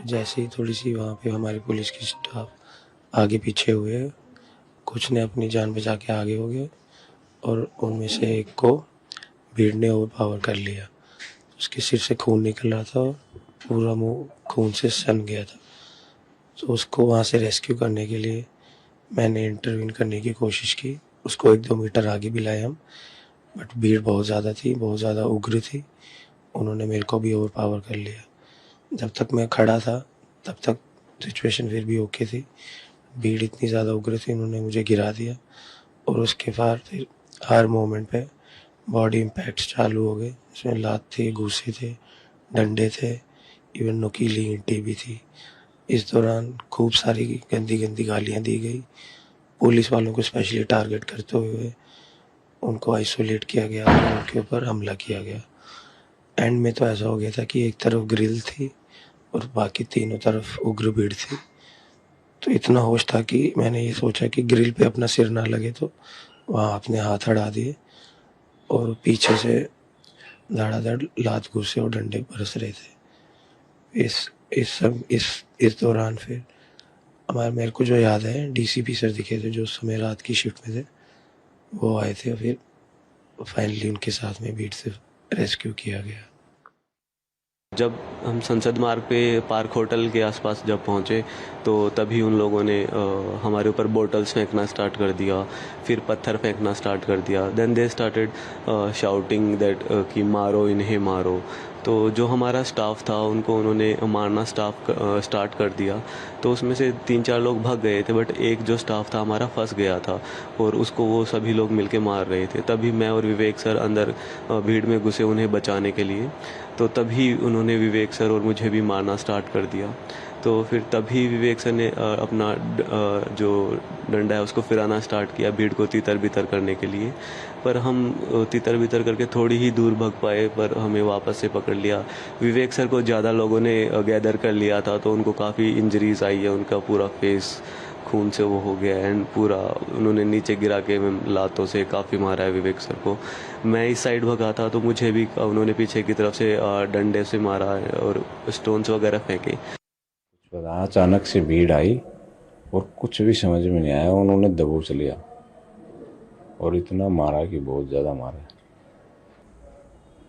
जैसे ही थोड़ी सी वहाँ पे हमारी पुलिस की स्टाफ आगे पीछे हुए, कुछ ने अपनी जान बचा के आगे हो गए और उनमें से एक को भीड़ ने ओवर पावर कर लिया। उसके सिर से खून निकल रहा था, पूरा मुंह खून से सन गया था। तो उसको वहाँ से रेस्क्यू करने के लिए मैंने इंटरवीन करने की कोशिश की। उसको 1-2 मीटर आगे भी लाए हम, बट भीड़ बहुत ज़्यादा थी, बहुत ज़्यादा उग्र थी। उन्होंने मेरे को भी ओवर पावर कर लिया। जब तक मैं खड़ा था तब तक सिचुएशन फिर भी ओके थी। भीड़ इतनी ज़्यादा उग्र थी, उन्होंने मुझे गिरा दिया और उसके बाद फिर हर मोमेंट पे बॉडी इम्पैक्ट्स चालू हो गए। इसमें लात थी, घूसे थे, डंडे थे, इवन नुकीली ईंटें भी थी। इस दौरान खूब सारी गंदी गंदी गालियाँ दी गई। पुलिस वालों को स्पेशली टारगेट करते हुए उनको आइसोलेट किया गया और उनके ऊपर हमला किया गया। एंड में तो ऐसा हो गया था कि एक तरफ ग्रिल थी और बाकी तीनों तरफ उग्र भीड़ थी। तो इतना होश था कि मैंने ये सोचा कि ग्रिल पे अपना सिर ना लगे, तो वहाँ अपने हाथ अड़ा दिए और पीछे से धड़ाधड़ लात घूंसे और डंडे बरस रहे थे। इस दौरान फिर मेरे को जो याद है, डीसीपी सर दिखे थे जो उस समय रात की शिफ्ट में थे, वो आए थे और फिर फाइनली उनके साथ में भीड़ से रेस्क्यू किया गया। जब हम संसद मार्ग पे पार्क होटल के आसपास जब पहुँचे तो तभी उन लोगों ने हमारे ऊपर बोटल्स फेंकना स्टार्ट कर दिया, फिर पत्थर फेंकना स्टार्ट कर दिया। Then they started shouting that कि मारो इन्हें मारो। तो जो हमारा स्टाफ था उनको उन्होंने मारना स्टार्ट कर दिया। तो उसमें से 3-4 लोग भाग गए थे, बट एक जो स्टाफ था हमारा फंस गया था और उसको वो सभी लोग मिलके मार रहे थे। तभी मैं और विवेक सर अंदर भीड़ में घुसे उन्हें बचाने के लिए। तो तभी उन्होंने विवेक सर और मुझे भी मारना स्टार्ट कर दिया। तो फिर तभी विवेक सर ने अपना जो डंडा है उसको फिराना स्टार्ट किया भीड़ को तितर बितर करने के लिए। पर हम तितर बितर करके थोड़ी ही दूर भाग पाए, पर हमें वापस से पकड़ लिया। विवेक सर को ज़्यादा लोगों ने गैदर कर लिया था, तो उनको काफ़ी इंजरीज आई है। उनका पूरा फेस खून से वो हो गया एंड पूरा उन्होंने नीचे गिरा के लातों से काफ़ी मारा है विवेक सर को। मैं इस साइड भगा था तो मुझे भी उन्होंने पीछे की तरफ से डंडे से मारा है और स्टोन्स वगैरह फेंके। अचानक से भीड़ आई और कुछ भी समझ में नहीं आया, उन्होंने दबोच लिया और इतना मारा कि बहुत ज़्यादा मारा।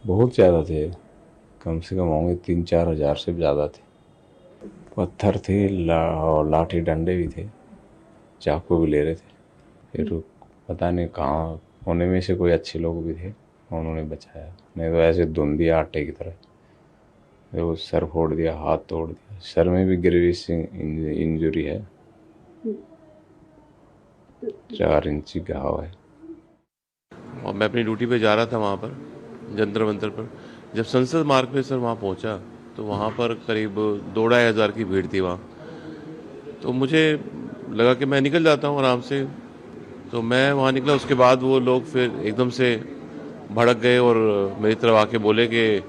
बहुत ज़्यादा थे, कम से कम होंगे 3-4 हज़ार से ज़्यादा थे। पत्थर थे, लाठी डंडे भी थे, चाकू भी ले रहे थे। फिर पता नहीं कहाँ होने में से कोई अच्छे लोग भी थे, उन्होंने बचाया। नहीं तो ऐसे धुन दिया आटे की तरह। वो सर फोड़ दिया, हाथ तोड़ दिया। सर में भी ग्रेवियस इंजरी है, 4 इंची घाव है। और मैं अपनी ड्यूटी पे जा रहा था वहाँ पर जंतर मंतर पर। जब संसद मार्ग पे सर वहाँ पहुँचा तो वहाँ पर करीब 2-2.5 हज़ार की भीड़ थी वहाँ। तो मुझे लगा कि मैं निकल जाता हूँ आराम से, तो मैं वहाँ निकला। उसके बाद वो लोग फिर एकदम से भड़क गए और मेरी तरफ आके बोले कि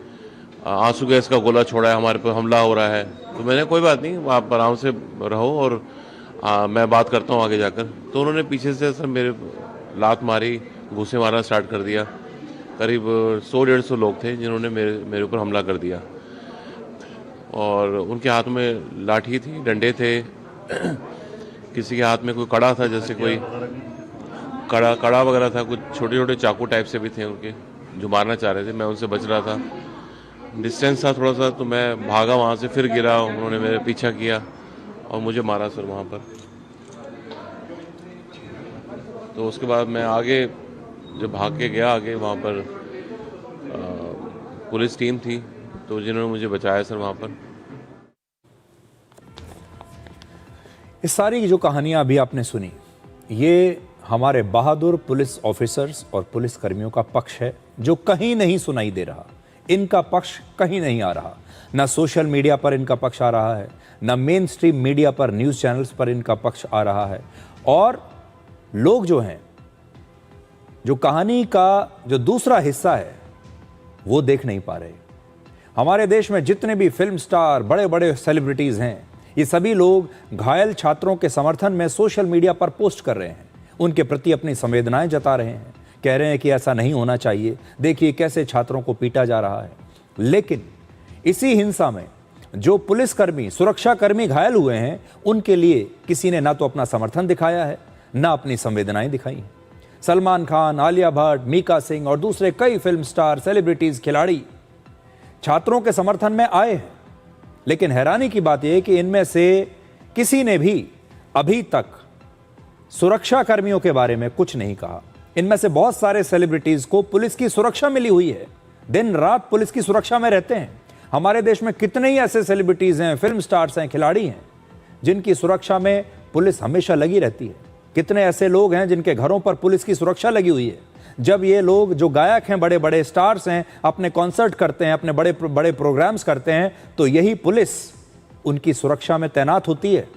आंसू गैस का गोला छोड़ा है, हमारे पर हमला हो रहा है। तो मैंने कोई बात नहीं, आप आराम से रहो और मैं बात करता हूँ आगे जाकर। तो उन्होंने पीछे से सर मेरे लात मारी, घूंसे मारना स्टार्ट कर दिया। करीब 100-150 लोग थे जिन्होंने मेरे ऊपर हमला कर दिया और उनके हाथ में लाठी थी, डंडे थे, किसी के हाथ में कोई कड़ा था, जैसे कोई कड़ा वगैरह था। कुछ छोटे छोटे चाकू टाइप से भी थे उनके, जो मारना चाह रहे थे। मैं उनसे बच रहा था, डिस्टेंस था थोड़ा सा, तो मैं भागा वहाँ से, फिर गिरा। उन्होंने मेरा पीछा किया और मुझे मारा सर वहाँ पर। तो उसके बाद मैं आगे जब भाग के गया आगे, वहाँ पर पुलिस टीम थी तो जिन्होंने मुझे बचाया सर वहाँ पर। इस सारी की जो कहानियां अभी आपने सुनी, ये हमारे बहादुर पुलिस ऑफिसर्स और पुलिस कर्मियों का पक्ष है जो कहीं नहीं सुनाई दे रहा। इनका पक्ष कहीं नहीं आ रहा, ना सोशल मीडिया पर इनका पक्ष आ रहा है, ना मेन स्ट्रीम मीडिया पर, न्यूज़ चैनल्स पर इनका पक्ष आ रहा है। और लोग जो हैं, जो कहानी का जो दूसरा हिस्सा है वो देख नहीं पा रहे। हमारे देश में जितने भी फिल्म स्टार, बड़े बड़े सेलिब्रिटीज़ हैं, ये सभी लोग घायल छात्रों के समर्थन में सोशल मीडिया पर पोस्ट कर रहे हैं, उनके प्रति अपनी संवेदनाएं जता रहे हैं, कह रहे हैं कि ऐसा नहीं होना चाहिए, देखिए कैसे छात्रों को पीटा जा रहा है। लेकिन इसी हिंसा में जो पुलिसकर्मी, सुरक्षाकर्मी घायल हुए हैं, उनके लिए किसी ने ना तो अपना समर्थन दिखाया है, ना अपनी संवेदनाएं दिखाई हैं। सलमान खान, आलिया भट्ट, मीका सिंह और दूसरे कई फिल्म स्टार, सेलिब्रिटीज, खिलाड़ी छात्रों के समर्थन में आए हैं। लेकिन हैरानी की बात यह है कि इनमें से किसी ने भी अभी तक सुरक्षा कर्मियों के बारे में कुछ नहीं कहा। इनमें से बहुत सारे सेलिब्रिटीज को पुलिस की सुरक्षा मिली हुई है, दिन रात पुलिस की सुरक्षा में रहते हैं। हमारे देश में कितने ही ऐसे सेलिब्रिटीज हैं, फिल्म स्टार्स हैं, खिलाड़ी हैं, जिनकी सुरक्षा में पुलिस हमेशा लगी रहती है। कितने ऐसे लोग हैं जिनके घरों पर पुलिस की सुरक्षा लगी हुई है। जब ये लोग जो गायक हैं, बड़े बड़े स्टार्स हैं, अपने कॉन्सर्ट करते हैं, अपने बड़े बड़े प्रोग्राम्स करते हैं, तो यही पुलिस उनकी सुरक्षा में तैनात होती है।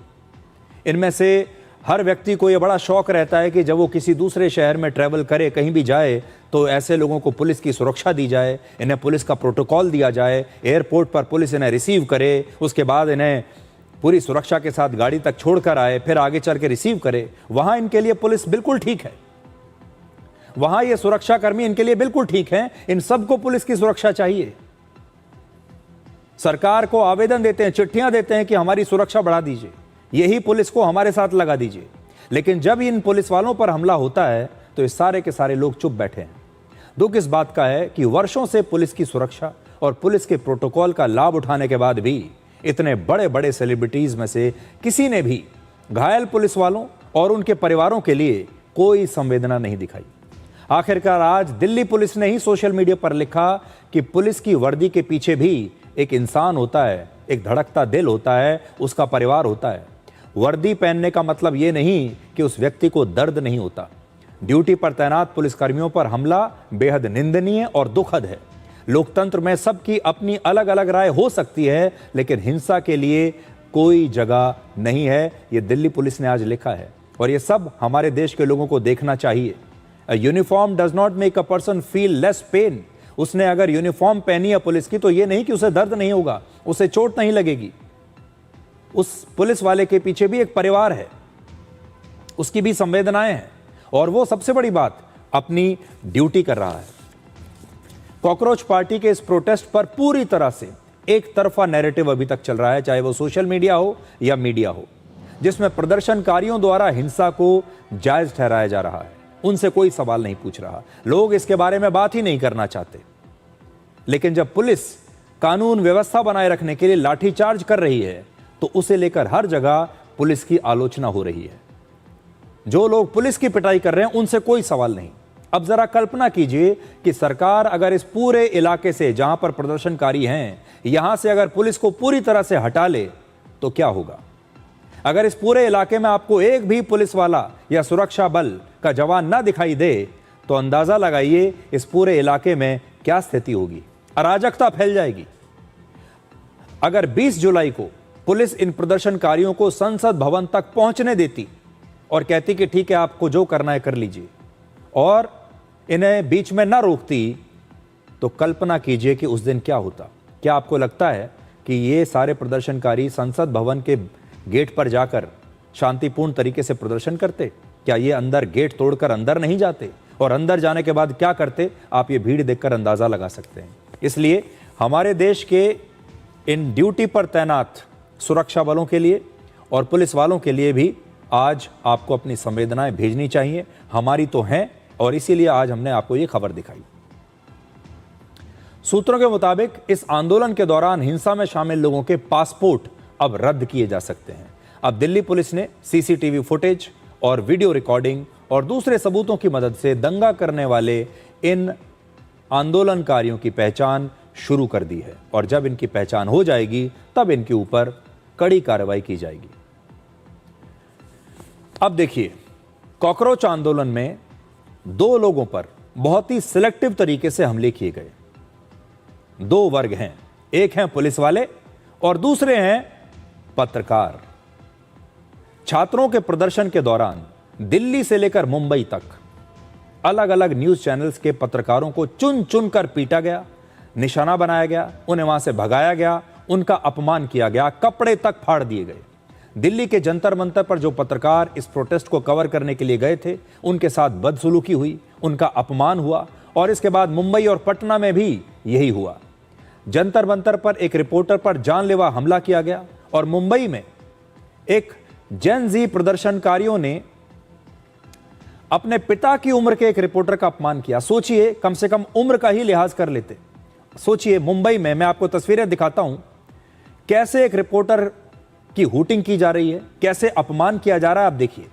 इनमें से हर व्यक्ति को ये बड़ा शौक रहता है कि जब वो किसी दूसरे शहर में ट्रैवल करे, कहीं भी जाए, तो ऐसे लोगों को पुलिस की सुरक्षा दी जाए, इन्हें पुलिस का प्रोटोकॉल दिया जाए, एयरपोर्ट पर पुलिस इन्हें रिसीव करे, उसके बाद इन्हें पूरी सुरक्षा के साथ गाड़ी तक छोड़कर आए, फिर आगे चल के रिसीव करे। वहाँ इनके लिए पुलिस बिल्कुल ठीक है, वहाँ ये सुरक्षाकर्मी इनके लिए बिल्कुल ठीक हैं। इन सबको पुलिस की सुरक्षा चाहिए। सरकार को आवेदन देते हैं, चिट्ठियां देते हैं कि हमारी सुरक्षा बढ़ा दीजिए, यही पुलिस को हमारे साथ लगा दीजिए। लेकिन जब इन पुलिस वालों पर हमला होता है तो ये सारे के सारे लोग चुप बैठे हैं। दुख इस बात का है कि वर्षों से पुलिस की सुरक्षा और पुलिस के प्रोटोकॉल का लाभ उठाने के बाद भी इतने बड़े बड़े सेलिब्रिटीज में से किसी ने भी घायल पुलिस वालों और उनके परिवारों के लिए कोई संवेदना नहीं दिखाई। आखिरकार आज दिल्ली पुलिस ने ही सोशल मीडिया पर लिखा कि पुलिस की वर्दी के पीछे भी एक इंसान होता है, एक धड़कता दिल होता है, उसका परिवार होता है। वर्दी पहनने का मतलब ये नहीं कि उस व्यक्ति को दर्द नहीं होता। ड्यूटी पर तैनात पुलिसकर्मियों पर हमला बेहद निंदनीय और दुखद है। लोकतंत्र में सबकी अपनी अलग अलग राय हो सकती है, लेकिन हिंसा के लिए कोई जगह नहीं है, ये दिल्ली पुलिस ने आज लिखा है। और ये सब हमारे देश के लोगों को देखना चाहिए। A uniform does not make a person feel less pain। उसने अगर यूनिफॉर्म पहनी है पुलिस की, तो ये नहीं कि उसे दर्द नहीं होगा, उसे चोट नहीं लगेगी। उस पुलिस वाले के पीछे भी एक परिवार है, उसकी भी संवेदनाएं हैं, और वो सबसे बड़ी बात, अपनी ड्यूटी कर रहा है। कॉकरोच पार्टी के इस प्रोटेस्ट पर पूरी तरह से एक तरफा नैरेटिव अभी तक चल रहा है, चाहे वो सोशल मीडिया हो या मीडिया हो, जिसमें प्रदर्शनकारियों द्वारा हिंसा को जायज ठहराया जा रहा है। उनसे कोई सवाल नहीं पूछ रहा, लोग इसके बारे में बात ही नहीं करना चाहते। लेकिन जब पुलिस कानून व्यवस्था बनाए रखने के लिए लाठीचार्ज कर रही है, तो उसे लेकर हर जगह पुलिस की आलोचना हो रही है। जो लोग पुलिस की पिटाई कर रहे हैं, उनसे कोई सवाल नहीं। अब जरा कल्पना कीजिए कि सरकार अगर इस पूरे इलाके से, जहां पर प्रदर्शनकारी हैं, यहां से अगर पुलिस को पूरी तरह से हटा ले तो क्या होगा। अगर इस पूरे इलाके में आपको एक भी पुलिस वाला या सुरक्षा बल का जवान ना दिखाई दे, तो अंदाजा लगाइए इस पूरे इलाके में क्या स्थिति होगी। अराजकता फैल जाएगी। अगर 20 जुलाई को पुलिस इन प्रदर्शनकारियों को संसद भवन तक पहुंचने देती और कहती कि ठीक है, आपको जो करना है कर लीजिए, और इन्हें बीच में ना रोकती, तो कल्पना कीजिए कि उस दिन क्या होता। क्या आपको लगता है कि ये सारे प्रदर्शनकारी संसद भवन के गेट पर जाकर शांतिपूर्ण तरीके से प्रदर्शन करते? क्या ये अंदर गेट तोड़कर अंदर नहीं जाते? और अंदर जाने के बाद क्या करते, आप ये भीड़ देखकर अंदाजा लगा सकते हैं। इसलिए हमारे देश के इन ड्यूटी पर तैनात सुरक्षा बलों के लिए और पुलिस वालों के लिए भी आज आपको अपनी संवेदनाएं भेजनी चाहिए। हमारी तो हैं, और इसीलिए आज हमने आपको ये खबर दिखाई। सूत्रों के मुताबिक इस आंदोलन के दौरान हिंसा में शामिल लोगों के पासपोर्ट अब रद्द किए जा सकते हैं। अब दिल्ली पुलिस ने सीसीटीवी फुटेज और वीडियो रिकॉर्डिंग और दूसरे सबूतों की मदद से दंगा करने वाले इन आंदोलनकारियों की पहचान शुरू कर दी है, और जब इनकी पहचान हो जाएगी तब इनके ऊपर कड़ी कार्रवाई की जाएगी। अब देखिए, कॉकरोच आंदोलन में 2 लोगों पर बहुत ही सिलेक्टिव तरीके से हमले किए गए। 2 वर्ग हैं, एक हैं पुलिस वाले और दूसरे हैं पत्रकार। छात्रों के प्रदर्शन के दौरान दिल्ली से लेकर मुंबई तक अलग अलग न्यूज चैनल्स के पत्रकारों को चुन चुन कर पीटा गया, निशाना बनाया गया, उन्हें वहां से भगाया गया, उनका अपमान किया गया, कपड़े तक फाड़ दिए गए। दिल्ली के जंतर मंतर पर जो पत्रकार इस प्रोटेस्ट को कवर करने के लिए गए थे, उनके साथ बदसलूकी हुई, उनका अपमान हुआ, और इसके बाद मुंबई और पटना में भी यही हुआ। जंतर मंतर पर एक रिपोर्टर पर जानलेवा हमला किया गया, और मुंबई में एक जेन जी प्रदर्शनकारियों ने अपने पिता की उम्र के एक रिपोर्टर का अपमान किया। सोचिए, कम से कम उम्र का ही लिहाज कर लेते। सोचिए, मुंबई में, मैं आपको तस्वीरें दिखाता हूं, कैसे एक रिपोर्टर की हूटिंग की जा रही है, कैसे अपमान किया जा रहा है। आप देखिए।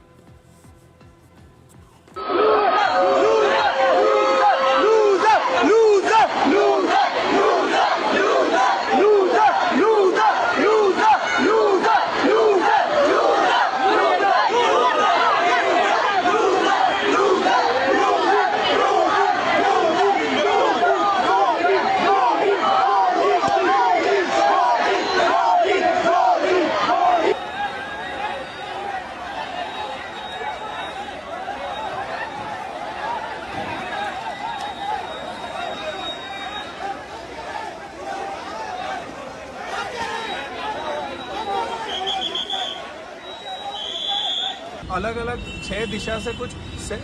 अलग अलग 6 दिशा से कुछ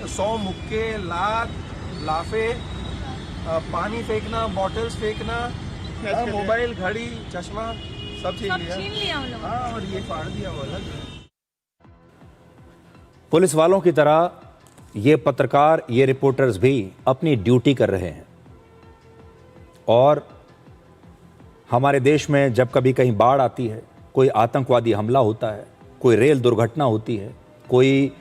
100 मुक्के, लात, लाफे, पानी फेंकना, बॉटल्स फेंकना, मोबाइल, घड़ी, चश्मा सब छीन लिया उन लोगों। हाँ, और ये फाड़ दिया वो अलग। पुलिस वालों की तरह ये पत्रकार, ये रिपोर्टर्स भी अपनी ड्यूटी कर रहे हैं। और हमारे देश में जब कभी कहीं बाढ़ आती है, कोई आतंकवादी हमला होता है, कोई रेल दुर्घटना होती है, कोई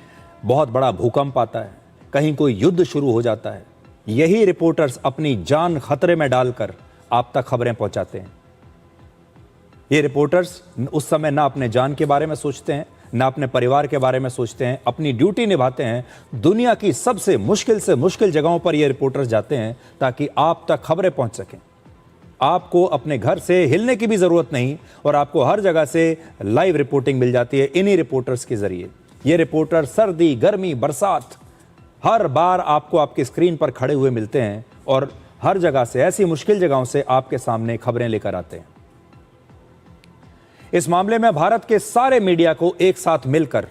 बहुत बड़ा भूकंप आता है, कहीं कोई युद्ध शुरू हो जाता है, यही रिपोर्टर्स अपनी जान खतरे में डालकर आप तक खबरें पहुंचाते हैं। ये रिपोर्टर्स उस समय ना अपने जान के बारे में सोचते हैं, ना अपने परिवार के बारे में सोचते हैं, अपनी ड्यूटी निभाते हैं। दुनिया की सबसे मुश्किल जगहों पर ये रिपोर्टर्स जाते हैं ताकि आप तक खबरें पहुंच सकें। आपको अपने घर से हिलने की भी जरूरत नहीं और आपको हर जगह से लाइव रिपोर्टिंग मिल जाती है इन्हीं रिपोर्टर्स के जरिए। ये रिपोर्टर सर्दी, गर्मी, बरसात हर बार आपको आपकी स्क्रीन पर खड़े हुए मिलते हैं और हर जगह से, ऐसी मुश्किल जगहों से आपके सामने खबरें लेकर आते हैं। इस मामले में भारत के सारे मीडिया को एक साथ मिलकर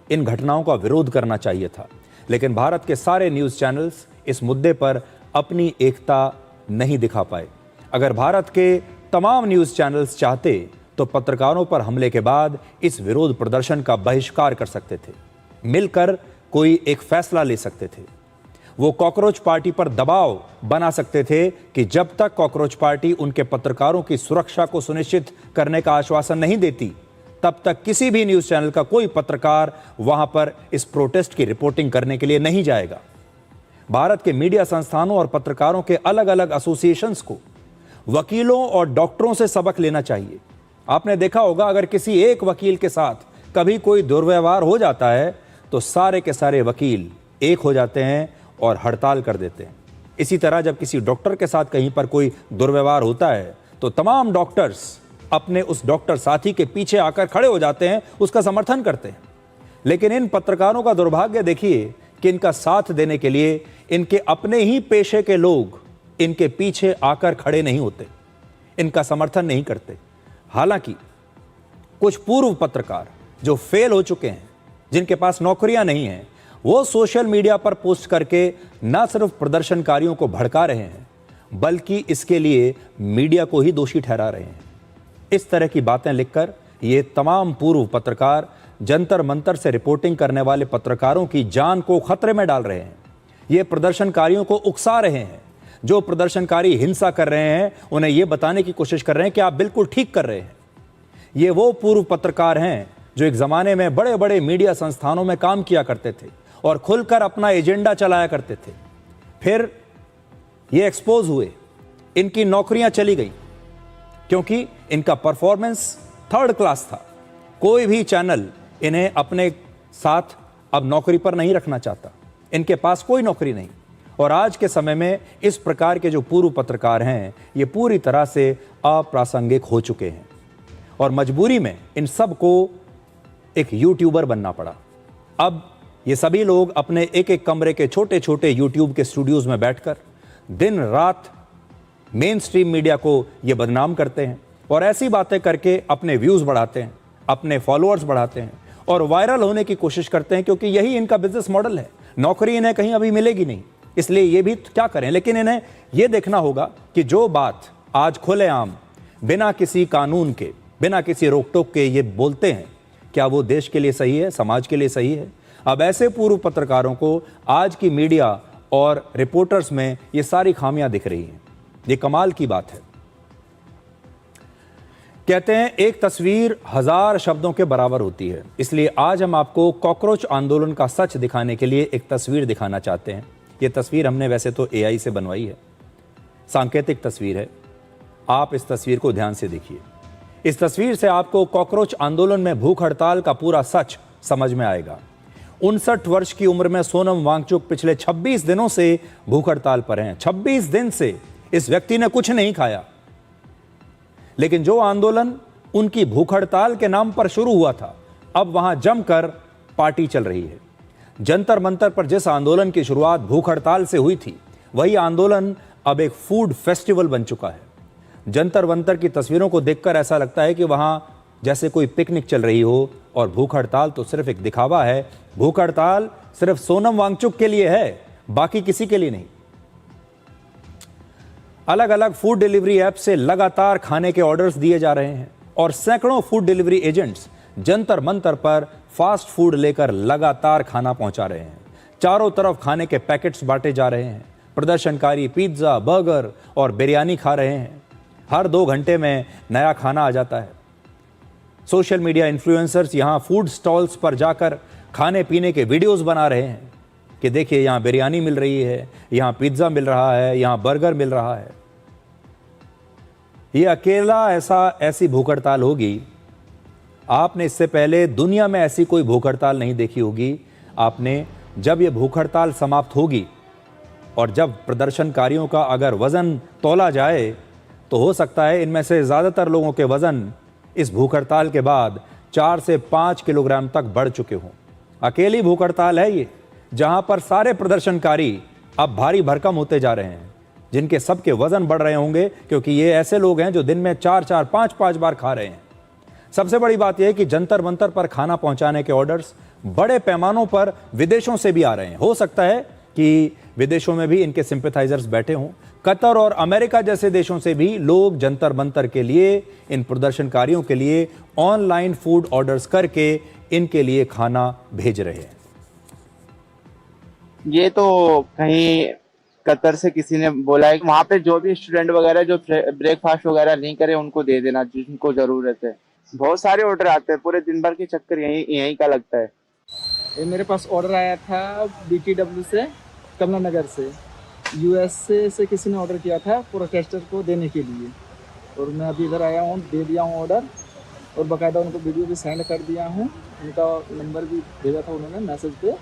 इन घटनाओं का विरोध करना चाहिए था, लेकिन भारत के सारे न्यूज चैनल्स इस मुद्दे पर अपनी एकता नहीं दिखा पाए। अगर भारत के तमाम न्यूज चैनल्स चाहते तो पत्रकारों पर हमले के बाद इस विरोध प्रदर्शन का बहिष्कार कर सकते थे, मिलकर कोई एक फैसला ले सकते थे। वो कॉकरोच पार्टी पर दबाव बना सकते थे कि जब तक कॉकरोच पार्टी उनके पत्रकारों की सुरक्षा को सुनिश्चित करने का आश्वासन नहीं देती, तब तक किसी भी न्यूज चैनल का कोई पत्रकार वहां पर इस प्रोटेस्ट की रिपोर्टिंग करने के लिए नहीं जाएगा। भारत के मीडिया संस्थानों और पत्रकारों के अलग अलग एसोसिएशंस को वकीलों और डॉक्टरों से सबक लेना चाहिए। आपने देखा होगा, अगर किसी एक वकील के साथ कभी कोई दुर्व्यवहार हो जाता है तो सारे के सारे वकील एक हो जाते हैं और हड़ताल कर देते हैं। इसी तरह जब किसी डॉक्टर के साथ कहीं पर कोई दुर्व्यवहार होता है तो तमाम डॉक्टर्स अपने उस डॉक्टर साथी के पीछे आकर खड़े हो जाते हैं, उसका समर्थन करते हैं। लेकिन इन पत्रकारों का दुर्भाग्य देखिए कि इनका साथ देने के लिए इनके अपने ही पेशे के लोग इनके पीछे आकर खड़े नहीं होते, इनका समर्थन नहीं करते। हालांकि कुछ पूर्व पत्रकार जो फेल हो चुके हैं, जिनके पास नौकरियां नहीं हैं, वो सोशल मीडिया पर पोस्ट करके न सिर्फ प्रदर्शनकारियों को भड़का रहे हैं, बल्कि इसके लिए मीडिया को ही दोषी ठहरा रहे हैं। इस तरह की बातें लिखकर ये तमाम पूर्व पत्रकार जंतर मंतर से रिपोर्टिंग करने वाले पत्रकारों की जान को खतरे में डाल रहे हैं। ये प्रदर्शनकारियों को उकसा रहे हैं। जो प्रदर्शनकारी हिंसा कर रहे हैं उन्हें यह बताने की कोशिश कर रहे हैं कि आप बिल्कुल ठीक कर रहे हैं। ये वो पूर्व पत्रकार हैं जो एक जमाने में बड़े बड़े मीडिया संस्थानों में काम किया करते थे और खुलकर अपना एजेंडा चलाया करते थे। फिर ये एक्सपोज हुए, इनकी नौकरियां चली गई क्योंकि इनका परफॉर्मेंस थर्ड क्लास था। कोई भी चैनल इन्हें अपने साथ अब नौकरी पर नहीं रखना चाहता, इनके पास कोई नौकरी नहीं। और आज के समय में इस प्रकार के जो पूर्व पत्रकार हैं ये पूरी तरह से अप्रासंगिक हो चुके हैं और मजबूरी में इन सब को एक यूट्यूबर बनना पड़ा। अब ये सभी लोग अपने एक एक कमरे के छोटे छोटे यूट्यूब के स्टूडियोज में बैठकर दिन रात मेन स्ट्रीम मीडिया को ये बदनाम करते हैं और ऐसी बातें करके अपने व्यूज़ बढ़ाते हैं, अपने फॉलोअर्स बढ़ाते हैं और वायरल होने की कोशिश करते हैं, क्योंकि यही इनका बिजनेस मॉडल है। नौकरी इन्हें कहीं अभी मिलेगी नहीं, इसलिए ये भी क्या करें। लेकिन इन्हें यह देखना होगा कि जो बात आज खुलेआम बिना किसी कानून के, बिना किसी रोक टोक के ये बोलते हैं, क्या वो देश के लिए सही है, समाज के लिए सही है? अब ऐसे पूर्व पत्रकारों को आज की मीडिया और रिपोर्टर्स में ये सारी खामियां दिख रही हैं। ये कमाल की बात है। कहते हैं एक तस्वीर 1000 शब्दों के बराबर होती है, इसलिए आज हम आपको कॉकरोच आंदोलन का सच दिखाने के लिए एक तस्वीर दिखाना चाहते हैं। ये तस्वीर हमने वैसे तो AI से बनवाई है, सांकेतिक तस्वीर है। आप इस तस्वीर को ध्यान से देखिए। इस तस्वीर से आपको कॉकरोच आंदोलन में भूख हड़ताल का पूरा सच समझ में आएगा। 59 वर्ष की उम्र में सोनम वांगचुक पिछले 26 दिनों से भूख हड़ताल पर हैं। 26 दिन से इस व्यक्ति ने कुछ नहीं खाया, लेकिन जो आंदोलन उनकी भूख हड़ताल के नाम पर शुरू हुआ था, अब वहां जमकर पार्टी चल रही है। जंतर मंतर पर जिस आंदोलन की शुरुआत भूख हड़ताल से हुई थी, वही आंदोलन अब एक फूड फेस्टिवल बन चुका है। जंतर मंतर की तस्वीरों को देखकर ऐसा लगता है कि वहां जैसे कोई पिकनिक चल रही हो और भूख हड़ताल तो सिर्फ एक दिखावा है। भूख हड़ताल सिर्फ सोनम वांगचुक के लिए है, बाकी किसी के लिए नहीं। अलग अलग फूड डिलीवरी ऐप से लगातार खाने के ऑर्डर्स दिए जा रहे हैं और सैकड़ों food delivery agents Jantar Mantar पर फास्ट फूड लेकर लगातार खाना पहुंचा रहे हैं। चारों तरफ खाने के पैकेट्स बांटे जा रहे हैं। प्रदर्शनकारी पिज्जा, बर्गर और बिरयानी खा रहे हैं। हर 2 घंटे में नया खाना आ जाता है। सोशल मीडिया इन्फ्लुएंसर्स यहां फूड स्टॉल्स पर जाकर खाने पीने के वीडियोस बना रहे हैं कि देखिए यहां बिरयानी मिल रही है, यहां पिज्जा मिल रहा है, यहां बर्गर मिल रहा है। ये अकेला ऐसी भूख हड़ताल होगी। आपने इससे पहले दुनिया में ऐसी कोई भूख हड़ताल नहीं देखी होगी। आपने जब ये भूख हड़ताल समाप्त होगी और जब प्रदर्शनकारियों का अगर वजन तौला जाए तो हो सकता है इनमें से ज़्यादातर लोगों के वजन इस भूख हड़ताल के बाद 4 से 5 किलोग्राम तक बढ़ चुके हों। अकेली भूख हड़ताल है ये, जहां पर सारे प्रदर्शनकारी अब भारी भरकम होते जा रहे हैं, जिनके सबके वजन बढ़ रहे होंगे क्योंकि ये ऐसे लोग हैं जो दिन में 4-4, 5-5 बार खा रहे हैं। सबसे बड़ी बात यह है कि जंतर मंतर पर खाना पहुंचाने के ऑर्डर्स बड़े पैमानों पर विदेशों से भी आ रहे हैं। हो सकता है कि विदेशों में भी इनके सिंपैथाइजर्स बैठे हों। कतर और अमेरिका जैसे देशों से भी लोग जंतर मंतर के लिए, इन प्रदर्शनकारियों के लिए ऑनलाइन फूड ऑर्डर्स करके इनके लिए खाना भेज रहे हैं। ये तो कहीं कतर से किसी ने बोला है, वहाँ पे जो भी स्टूडेंट वगैरह जो ब्रेकफास्ट वगैरह नहीं करे उनको दे देना जिनको जरूरत है। बहुत सारे ऑर्डर आते हैं, पूरे दिन भर के चक्कर यहीं का लगता है। ये मेरे पास ऑर्डर आया था BTW से, कमला नगर से, USA से किसी ने ऑर्डर किया था प्रोटेस्टर को देने के लिए, और मैं अभी इधर आया हूँ, दे दिया हूँ ऑर्डर और बाकायदा उनको वीडियो भी सेंड कर दिया हूँ। उनका नंबर भी भेजा था उन्होंने मैसेज पे।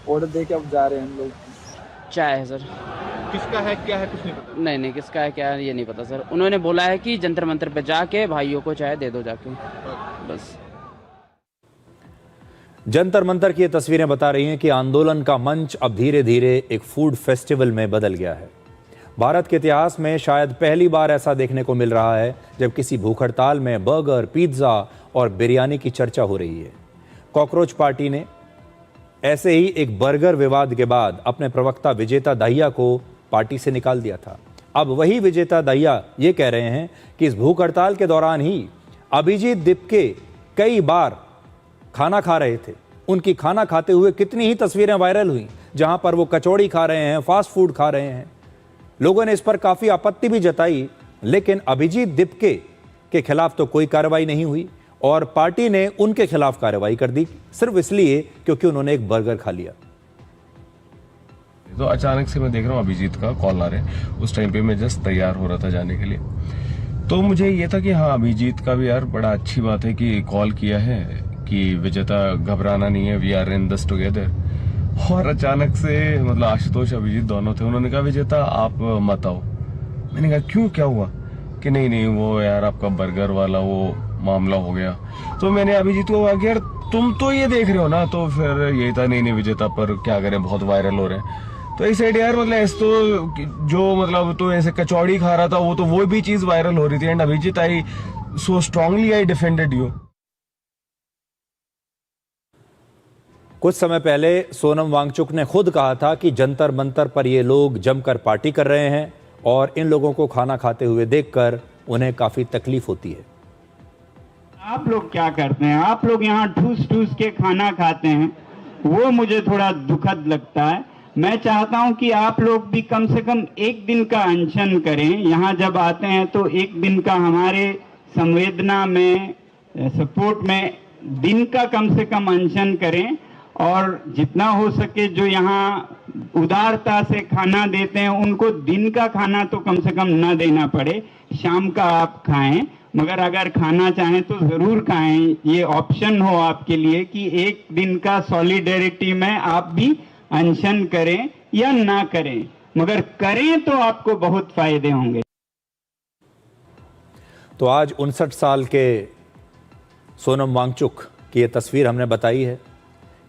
ऑर्डर दे के अब जा रहे हैं हम लोग। चाय है सर। किसका है क्या है कुछ नहीं पता? नहीं किसका है क्या है ये नहीं पता सर। उन्होंने बोला है कि जंतर मंतर पे जाके भाइयों को चाय दे दो जाके, बस। जंतर मंतर की ये तस्वीरें बता रही हैं कि आंदोलन का मंच अब धीरे धीरे एक फूड फेस्टिवल में बदल गया है। भारत के इतिहास में शायद पहली बार ऐसा देखने को मिल रहा है जब किसी भूख हड़ताल में बर्गर, पिज्जा और बिरयानी की चर्चा हो रही है। कॉकरोच पार्टी ने ऐसे ही एक बर्गर विवाद के बाद अपने प्रवक्ता विजेता दाहिया को पार्टी से निकाल दिया था। अब वही विजेता दाहिया ये कह रहे हैं कि इस भूख हड़ताल के दौरान ही अभिजीत दिपके कई बार खाना खा रहे थे। उनकी खाना खाते हुए कितनी ही तस्वीरें वायरल हुई जहां पर वो कचौड़ी खा रहे हैं, फास्ट फूड खा रहे हैं। लोगों ने इस पर काफी आपत्ति भी जताई, लेकिन अभिजीत दिपके के खिलाफ तो कोई कार्रवाई नहीं हुई और पार्टी ने उनके खिलाफ कार्रवाई कर दी, सिर्फ इसलिए क्योंकि उन्होंने एक बर्गर खा लिया। तो अचानक से मैं देख रहा हूँ अभिजीत का कॉल आ रहा है। उस टाइम पे मैं जस्ट तैयार हो रहा था जाने के लिए, तो मुझे ये था कि हाँ अभिजीत का भी यार बड़ा अच्छी बात है कि कॉल किया है कि विजेता घबराना नहीं है, we are in this together. और अचानक से मतलब आशुतोष अभिजीत दोनों थे, उन्होंने कहा विजेता आप मत आओ। मैंने कहा क्यों, क्या हुआ? कि नहीं वो यार आपका बर्गर वाला वो मामला हो गया। तो मैंने अभिजीत को कहा कि यार तुम तो ये देख रहे हो ना, तो फिर यही था नहीं विजेता पर क्या करें, बहुत वायरल हो रहे हैं। तो इस साइड यार मतलब ऐसे तो जो मतलब तो ऐसे कचौड़ी खा रहा था वो भी चीज वायरल हो रही थी। And Abhijeet I so strongly I defended you. कुछ समय पहले सोनम वांगचुक ने खुद कहा था कि जंतर मंतर पर ये लोग जमकर पार्टी कर रहे हैं और इन लोगों को खाना खाते हुए देखकर उन्हें काफी तकलीफ होती है। आप लोग क्या करते हैं, आप लोग यहाँ ठूस ठूस के खाना खाते हैं, वो मुझे थोड़ा दुखद लगता है। मैं चाहता हूं कि आप लोग भी कम से कम एक दिन का अनशन करें। यहाँ जब आते हैं तो एक दिन का हमारे संवेदना में, सपोर्ट में दिन का कम से कम अनशन करें और जितना हो सके जो यहाँ उदारता से खाना देते हैं उनको दिन का खाना तो कम से कम न देना पड़े, शाम का आप खाएं। मगर अगर खाना चाहें तो जरूर खाएं, ये ऑप्शन हो आपके लिए कि एक दिन का सॉलिडेरिटी में आप भी अनशन करें या ना करें, मगर करें तो आपको बहुत फायदे होंगे। तो आज 59 साल के सोनम वांगचुक की ये तस्वीर हमने बताई है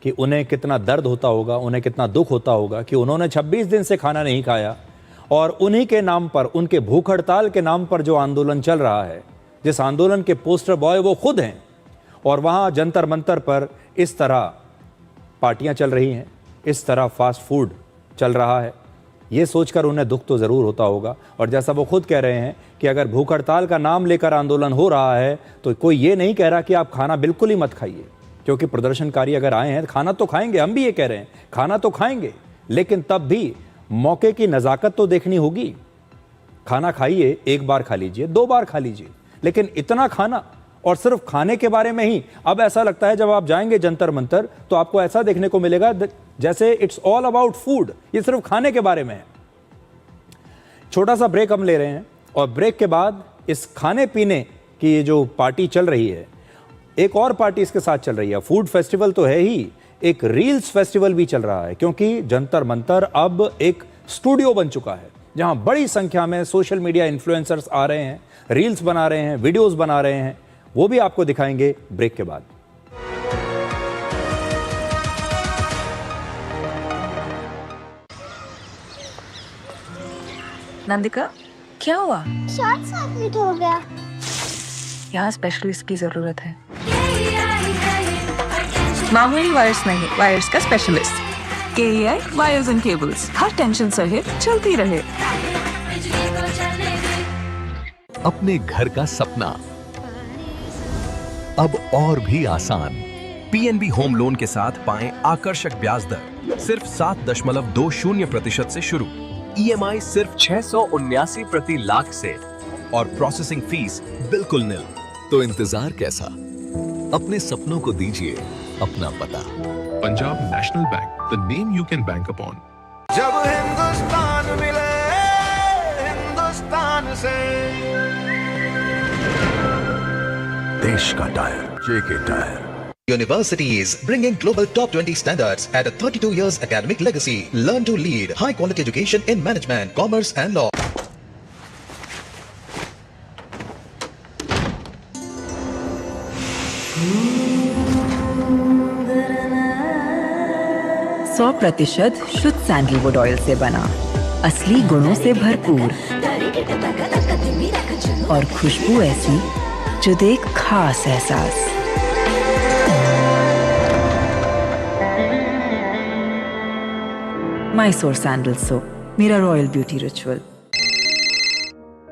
कि उन्हें कितना दर्द होता होगा, उन्हें कितना दुख होता होगा कि उन्होंने 26 दिन से खाना नहीं खाया और उन्हीं के नाम पर, उनके भूख हड़ताल के नाम पर जो आंदोलन चल रहा है, जिस आंदोलन के पोस्टर बॉय वो खुद हैं, और वहाँ जंतर मंतर पर इस तरह पार्टियाँ चल रही हैं, इस तरह फास्ट फूड चल रहा है, ये सोचकर उन्हें दुख तो ज़रूर होता होगा। और जैसा वो खुद कह रहे हैं कि अगर भूख हड़ताल का नाम लेकर आंदोलन हो रहा है तो कोई ये नहीं कह रहा कि आप खाना बिल्कुल ही मत खाइए, क्योंकि प्रदर्शनकारी अगर आए हैं खाना तो खाएंगे, हम भी ये कह रहे हैं खाना तो खाएंगे, लेकिन तब भी मौके की नज़ाकत तो देखनी होगी। खाना खाइए, एक बार खा लीजिए, 2 बार खा लीजिए, लेकिन इतना खाना और सिर्फ खाने के बारे में ही। अब ऐसा लगता है जब आप जाएंगे जंतर मंतर तो आपको ऐसा देखने को मिलेगा जैसे इट्स ऑल अबाउट फूड, ये सिर्फ खाने के बारे में है। छोटा सा ब्रेक हम ले रहे हैं और ब्रेक के बाद इस खाने पीने की ये जो पार्टी चल रही है, एक और पार्टी इसके साथ चल रही है। फूड फेस्टिवल तो है ही, एक रील्स फेस्टिवल भी चल रहा है, क्योंकि जंतर मंतर अब एक स्टूडियो बन चुका है जहां बड़ी संख्या में सोशल मीडिया इन्फ्लुएंसर्स आ रहे हैं, रील्स बना रहे हैं, वीडियोस बना रहे हैं। वो भी आपको दिखाएंगे ब्रेक के बाद। नंदिका, क्या हुआ? शॉर्ट सर्किट हो गया। यहाँ स्पेशलिस्ट की जरूरत है। मामूली वायर्स नहीं, वायर्स का specialist. KEI wires and cables, her tension सहे चलती रहे। अपने घर का सपना अब और भी आसान। PNB होम लोन के साथ पाएं आकर्षक ब्याज दर सिर्फ 7.20% से शुरू, EMI सिर्फ 679 प्रति लाख से और प्रोसेसिंग फीस बिल्कुल निल। तो इंतजार कैसा? अपने सपनों को दीजिए अपना पता। Punjab national bank, the name you can bank upon. जब हिंदुस्तान मिले हिंदुस्तान से, देश का tyre JK tyre. Universities bringing global top 20 standards at a 32 years academic legacy. Learn to lead. High quality education in management, commerce and law. %100% शुद्ध sandalwood oil से बना, असली गुणों से भरपूर और खुशबू ऐसी जो दे एक खास एहसास। मैसूर सैंडल सोप, मेरा royal beauty ritual.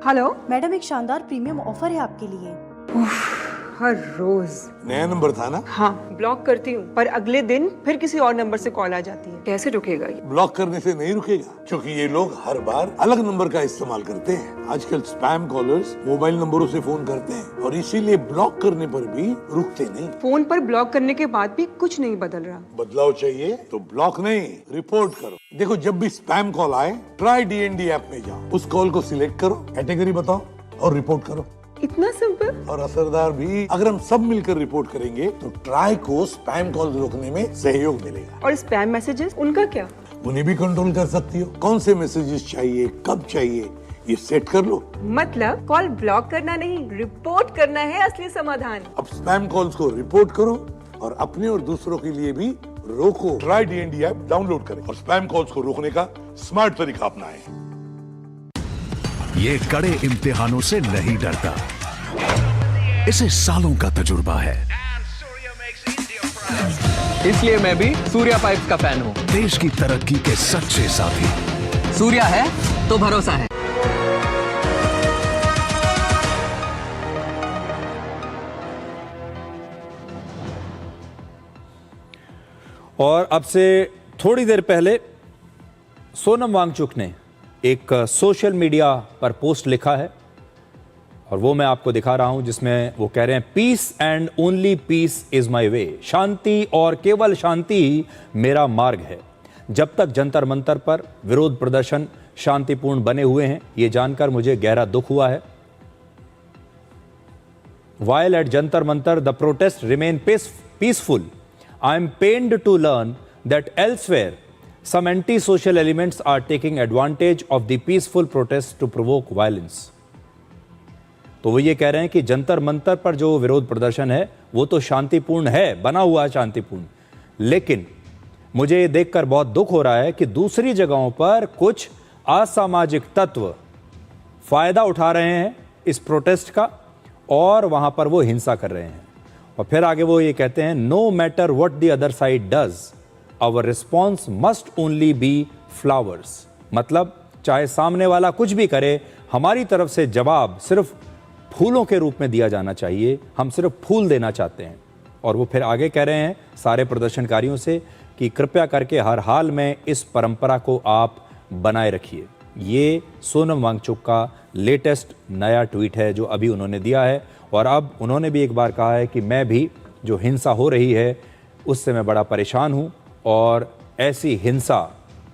Hello madam, एक शानदार प्रीमियम ऑफर है आपके लिए। हर रोज नया नंबर था ना? हाँ, ब्लॉक करती हूँ पर अगले दिन फिर किसी और नंबर से कॉल आ जाती है। कैसे रुकेगा ये? ब्लॉक करने से नहीं रुकेगा, क्योंकि ये लोग हर बार अलग नंबर का इस्तेमाल करते हैं। आजकल स्पैम कॉलर्स मोबाइल नंबरों से फोन करते हैं और इसीलिए ब्लॉक करने पर भी रुकते नहीं। फोन पर ब्लॉक करने के बाद भी कुछ नहीं बदल रहा। बदलाव चाहिए तो ब्लॉक नहीं, रिपोर्ट करो। देखो, जब भी स्पैम कॉल आए, ट्राई DND ऐप में जाओ, उस कॉल को सिलेक्ट करो, कैटेगरी बताओ और रिपोर्ट करो। इतना सिंपल और असरदार भी। अगर हम सब मिलकर रिपोर्ट करेंगे तो ट्राई को स्पैम कॉल रोकने में सहयोग मिलेगा। और स्पैम मैसेजेस, उनका क्या? उन्हें भी कंट्रोल कर सकती हो। कौन से मैसेजेस चाहिए, कब चाहिए, ये सेट कर लो। मतलब कॉल ब्लॉक करना नहीं, रिपोर्ट करना है असली समाधान। अब स्पैम कॉल्स को रिपोर्ट करो और अपने और दूसरों के लिए भी रोको। ट्राई DND ऐप डाउनलोड करें और स्पैम कॉल्स को रोकने का स्मार्ट तरीका अपनाएं। ये कड़े इम्तिहानों से नहीं डरता, इसे सालों का तजुर्बा है। इसलिए मैं भी सूर्या पाइप्स का फैन हूँ। देश की तरक्की के सच्चे साथी। सूर्या है तो भरोसा है। और अब से थोड़ी देर पहले सोनम वांगचुक ने एक सोशल मीडिया पर पोस्ट लिखा है और वो मैं आपको दिखा रहा हूं, जिसमें वो कह रहे हैं peace and only peace is my way. शांति और केवल शांति ही मेरा मार्ग है। जब तक जंतर मंतर पर विरोध प्रदर्शन शांतिपूर्ण बने हुए हैं, ये जानकर मुझे गहरा दुख हुआ है। While at Jantar Mantar the protests remain peaceful, I am pained to learn that elsewhere some anti-social elements are taking advantage of the peaceful protests to provoke violence. तो वो ये कह रहे हैं कि जंतर मंतर पर जो विरोध प्रदर्शन है वो तो शांतिपूर्ण है, बना हुआ है शांतिपूर्ण, लेकिन मुझे ये देखकर बहुत दुख हो रहा है कि दूसरी जगहों पर कुछ असामाजिक तत्व फायदा उठा रहे हैं इस प्रोटेस्ट का और वहां पर वो हिंसा कर रहे हैं। और फिर आगे वो ये कहते हैं, no matter what the other side does, our response must only be flowers. मतलब चाहे सामने वाला कुछ भी करे, हमारी तरफ से जवाब सिर्फ फूलों के रूप में दिया जाना चाहिए, हम सिर्फ फूल देना चाहते हैं। और वो फिर आगे कह रहे हैं सारे प्रदर्शनकारियों से कि कृपया करके हर हाल में इस परंपरा को आप बनाए रखिए। ये सोनम वांगचुक का लेटेस्ट नया ट्वीट है जो अभी उन्होंने दिया है। और अब उन्होंने भी एक बार कहा है कि मैं भी जो हिंसा हो रही है उससे मैं बड़ा परेशान हूँ और ऐसी हिंसा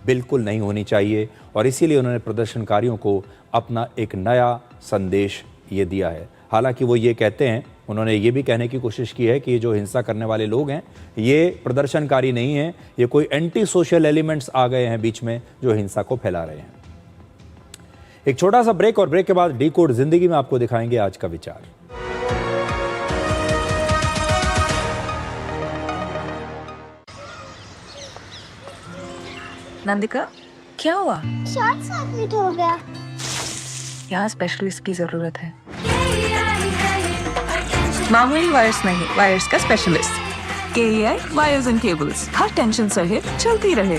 बिल्कुल नहीं होनी चाहिए। और इसीलिए उन्होंने प्रदर्शनकारियों को अपना एक नया संदेश ये दिया है। हालांकि वो ये कहते हैं, उन्होंने ये भी कहने की कोशिश की है कि ये जो हिंसा करने वाले लोग हैं ये प्रदर्शनकारी नहीं हैं, ये कोई एंटी सोशल एलिमेंट्स आ गए हैं बीच में जो हिंसा को फैला रहे हैं। एक छोटा सा ब्रेक और ब्रेक के बाद डिकोड जिंदगी में आपको दिखाएंगे आज का विचार। नंदिका, क्या हुआ? शॉर्ट सर्किट हो गया। यहाँ स्पेशलिस्ट की जरूरत है। मामूली वायर्स नहीं, वायर्स का specialist. KEI wires and cables, her tension सहे चलती रहे।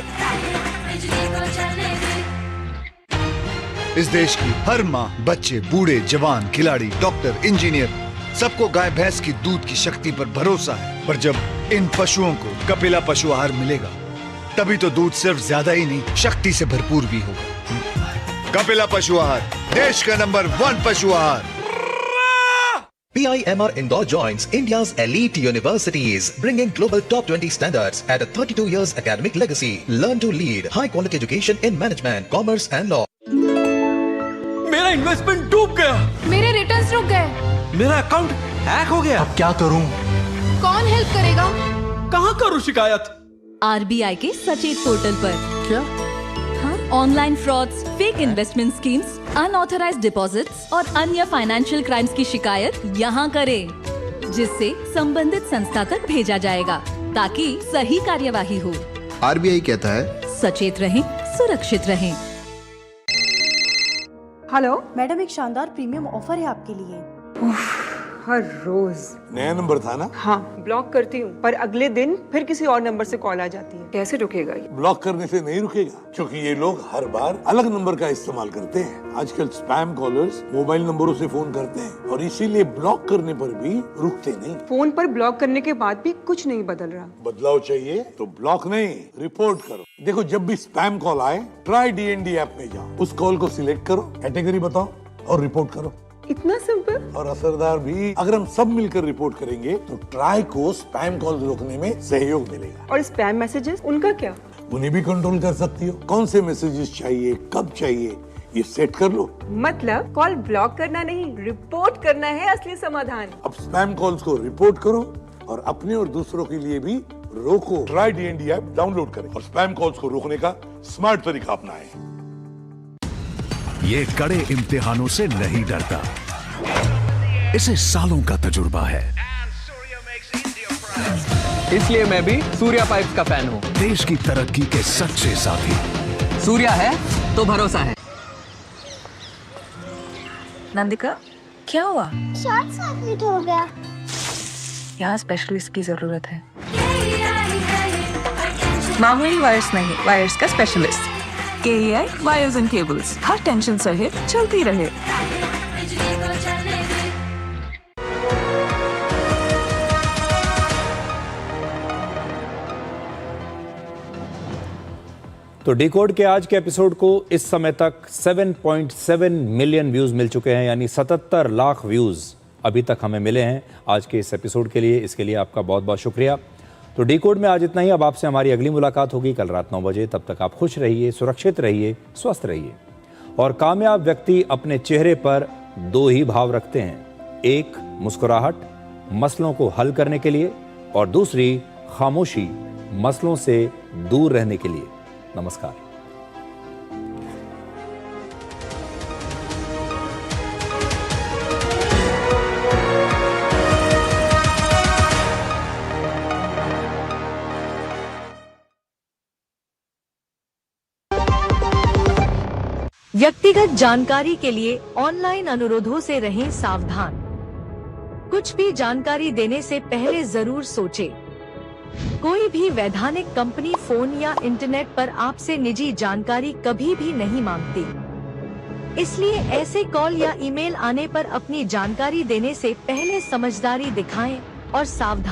इस देश की हर माँ, बच्चे, बूढ़े, जवान, खिलाड़ी, डॉक्टर, इंजीनियर, सबको गाय भैंस की दूध की शक्ति पर भरोसा है। पर जब इन पशुओं को कपिला पशु आहार मिलेगा तभी तो दूध सिर्फ ज्यादा ही नहीं, शक्ति से भरपूर भी होगा। कपिला पशु आहार, देश का नंबर 1 पशु आहार। PIMR Indore joins India's elite universities, bringing global top 20 standards at a 32 years academic legacy. Learn to lead high quality education in management, commerce and law. मेरा इन्वेस्टमेंट डूब गया। मेरे रिटर्न्स रुक गए। मेरा अकाउंट हैक हो गया। अब क्या करूं? कौन हेल्प करेगा? कहाँ करूं शिकायत? RBI के सचेत पोर्टल पर। क्या? Online frauds, fake investment schemes, unauthorised deposits और अन्य फाइनेंशियल क्राइम्स की शिकायत यहाँ करें, जिससे संबंधित संस्था तक भेजा जाएगा ताकि सही कार्यवाही हो। RBI कहता है, सचेत रहें, सुरक्षित रहें। हेलो मैडम, एक शानदार प्रीमियम ऑफर है आपके लिए। हर रोज नया नंबर था ना? हाँ, ब्लॉक करती हूँ पर अगले दिन फिर किसी और नंबर से कॉल आ जाती है। कैसे रुकेगा ये? ब्लॉक करने से नहीं रुकेगा, क्योंकि ये लोग हर बार अलग नंबर का इस्तेमाल करते हैं। आजकल स्पैम कॉलर्स मोबाइल नंबरों से फोन करते हैं और इसीलिए ब्लॉक करने पर भी रुकते नहीं। फोन पर ब्लॉक करने के बाद भी कुछ नहीं बदल रहा। बदलाव चाहिए तो ब्लॉक नहीं, रिपोर्ट करो। देखो, जब भी स्पैम कॉल आए, ट्राई DND ऐप में जाओ, उस कॉल को सिलेक्ट करो, कैटेगरी बताओ और रिपोर्ट करो। इतना सिंपल और असरदार भी। अगर हम सब मिलकर रिपोर्ट करेंगे तो ट्राई को स्पैम कॉल रोकने में सहयोग मिलेगा। और स्पैम मैसेजेस, उनका क्या? उन्हें भी कंट्रोल कर सकती हो। कौन से मैसेजेस चाहिए, कब चाहिए, ये सेट कर लो। मतलब कॉल ब्लॉक करना नहीं, रिपोर्ट करना है असली समाधान। अब स्पैम कॉल्स को रिपोर्ट करो और अपने और दूसरों के लिए भी रोको। ट्राई DND ऐप डाउनलोड करें और स्पैम कॉल्स को रोकने का स्मार्ट तरीका अपनाएं। ये कड़े इम्तिहानों से नहीं डरता, इसे सालों का तजुर्बा है। इसलिए मैं भी सूर्या पाइप्स का फैन हूँ। देश की तरक्की के सच्चे साथी। सूर्या है तो भरोसा है। नंदिका, क्या हुआ? शॉर्ट सर्किट हो गया। यहाँ स्पेशलिस्ट की जरूरत है। मामूली वायर्स नहीं, वायर्स का specialist. KEI wires and cables, her tension सहे चलती रहे। तो डिकोड के आज के एपिसोड को इस समय तक 7.7 मिलियन व्यूज मिल चुके हैं, यानी 77 लाख व्यूज अभी तक हमें मिले हैं आज के इस एपिसोड के लिए। इसके लिए आपका बहुत बहुत शुक्रिया। तो डिकोड में आज इतना ही। अब आपसे हमारी अगली मुलाकात होगी कल रात 9 बजे। तब तक आप खुश रहिए, सुरक्षित रहिए, स्वस्थ रहिए। और कामयाब व्यक्ति अपने चेहरे पर 2 ही भाव रखते हैं, एक मुस्कुराहट मसलों को हल करने के लिए और दूसरी खामोशी मसलों से दूर रहने के लिए। नमस्कार। व्यक्तिगत जानकारी के लिए ऑनलाइन अनुरोधों से रहें सावधान। कुछ भी जानकारी देने से पहले जरूर सोचें। कोई भी वैधानिक कंपनी फोन या इंटरनेट पर आपसे निजी जानकारी कभी भी नहीं मांगती। इसलिए ऐसे कॉल या ईमेल आने पर अपनी जानकारी देने से पहले समझदारी दिखाएं और सावधान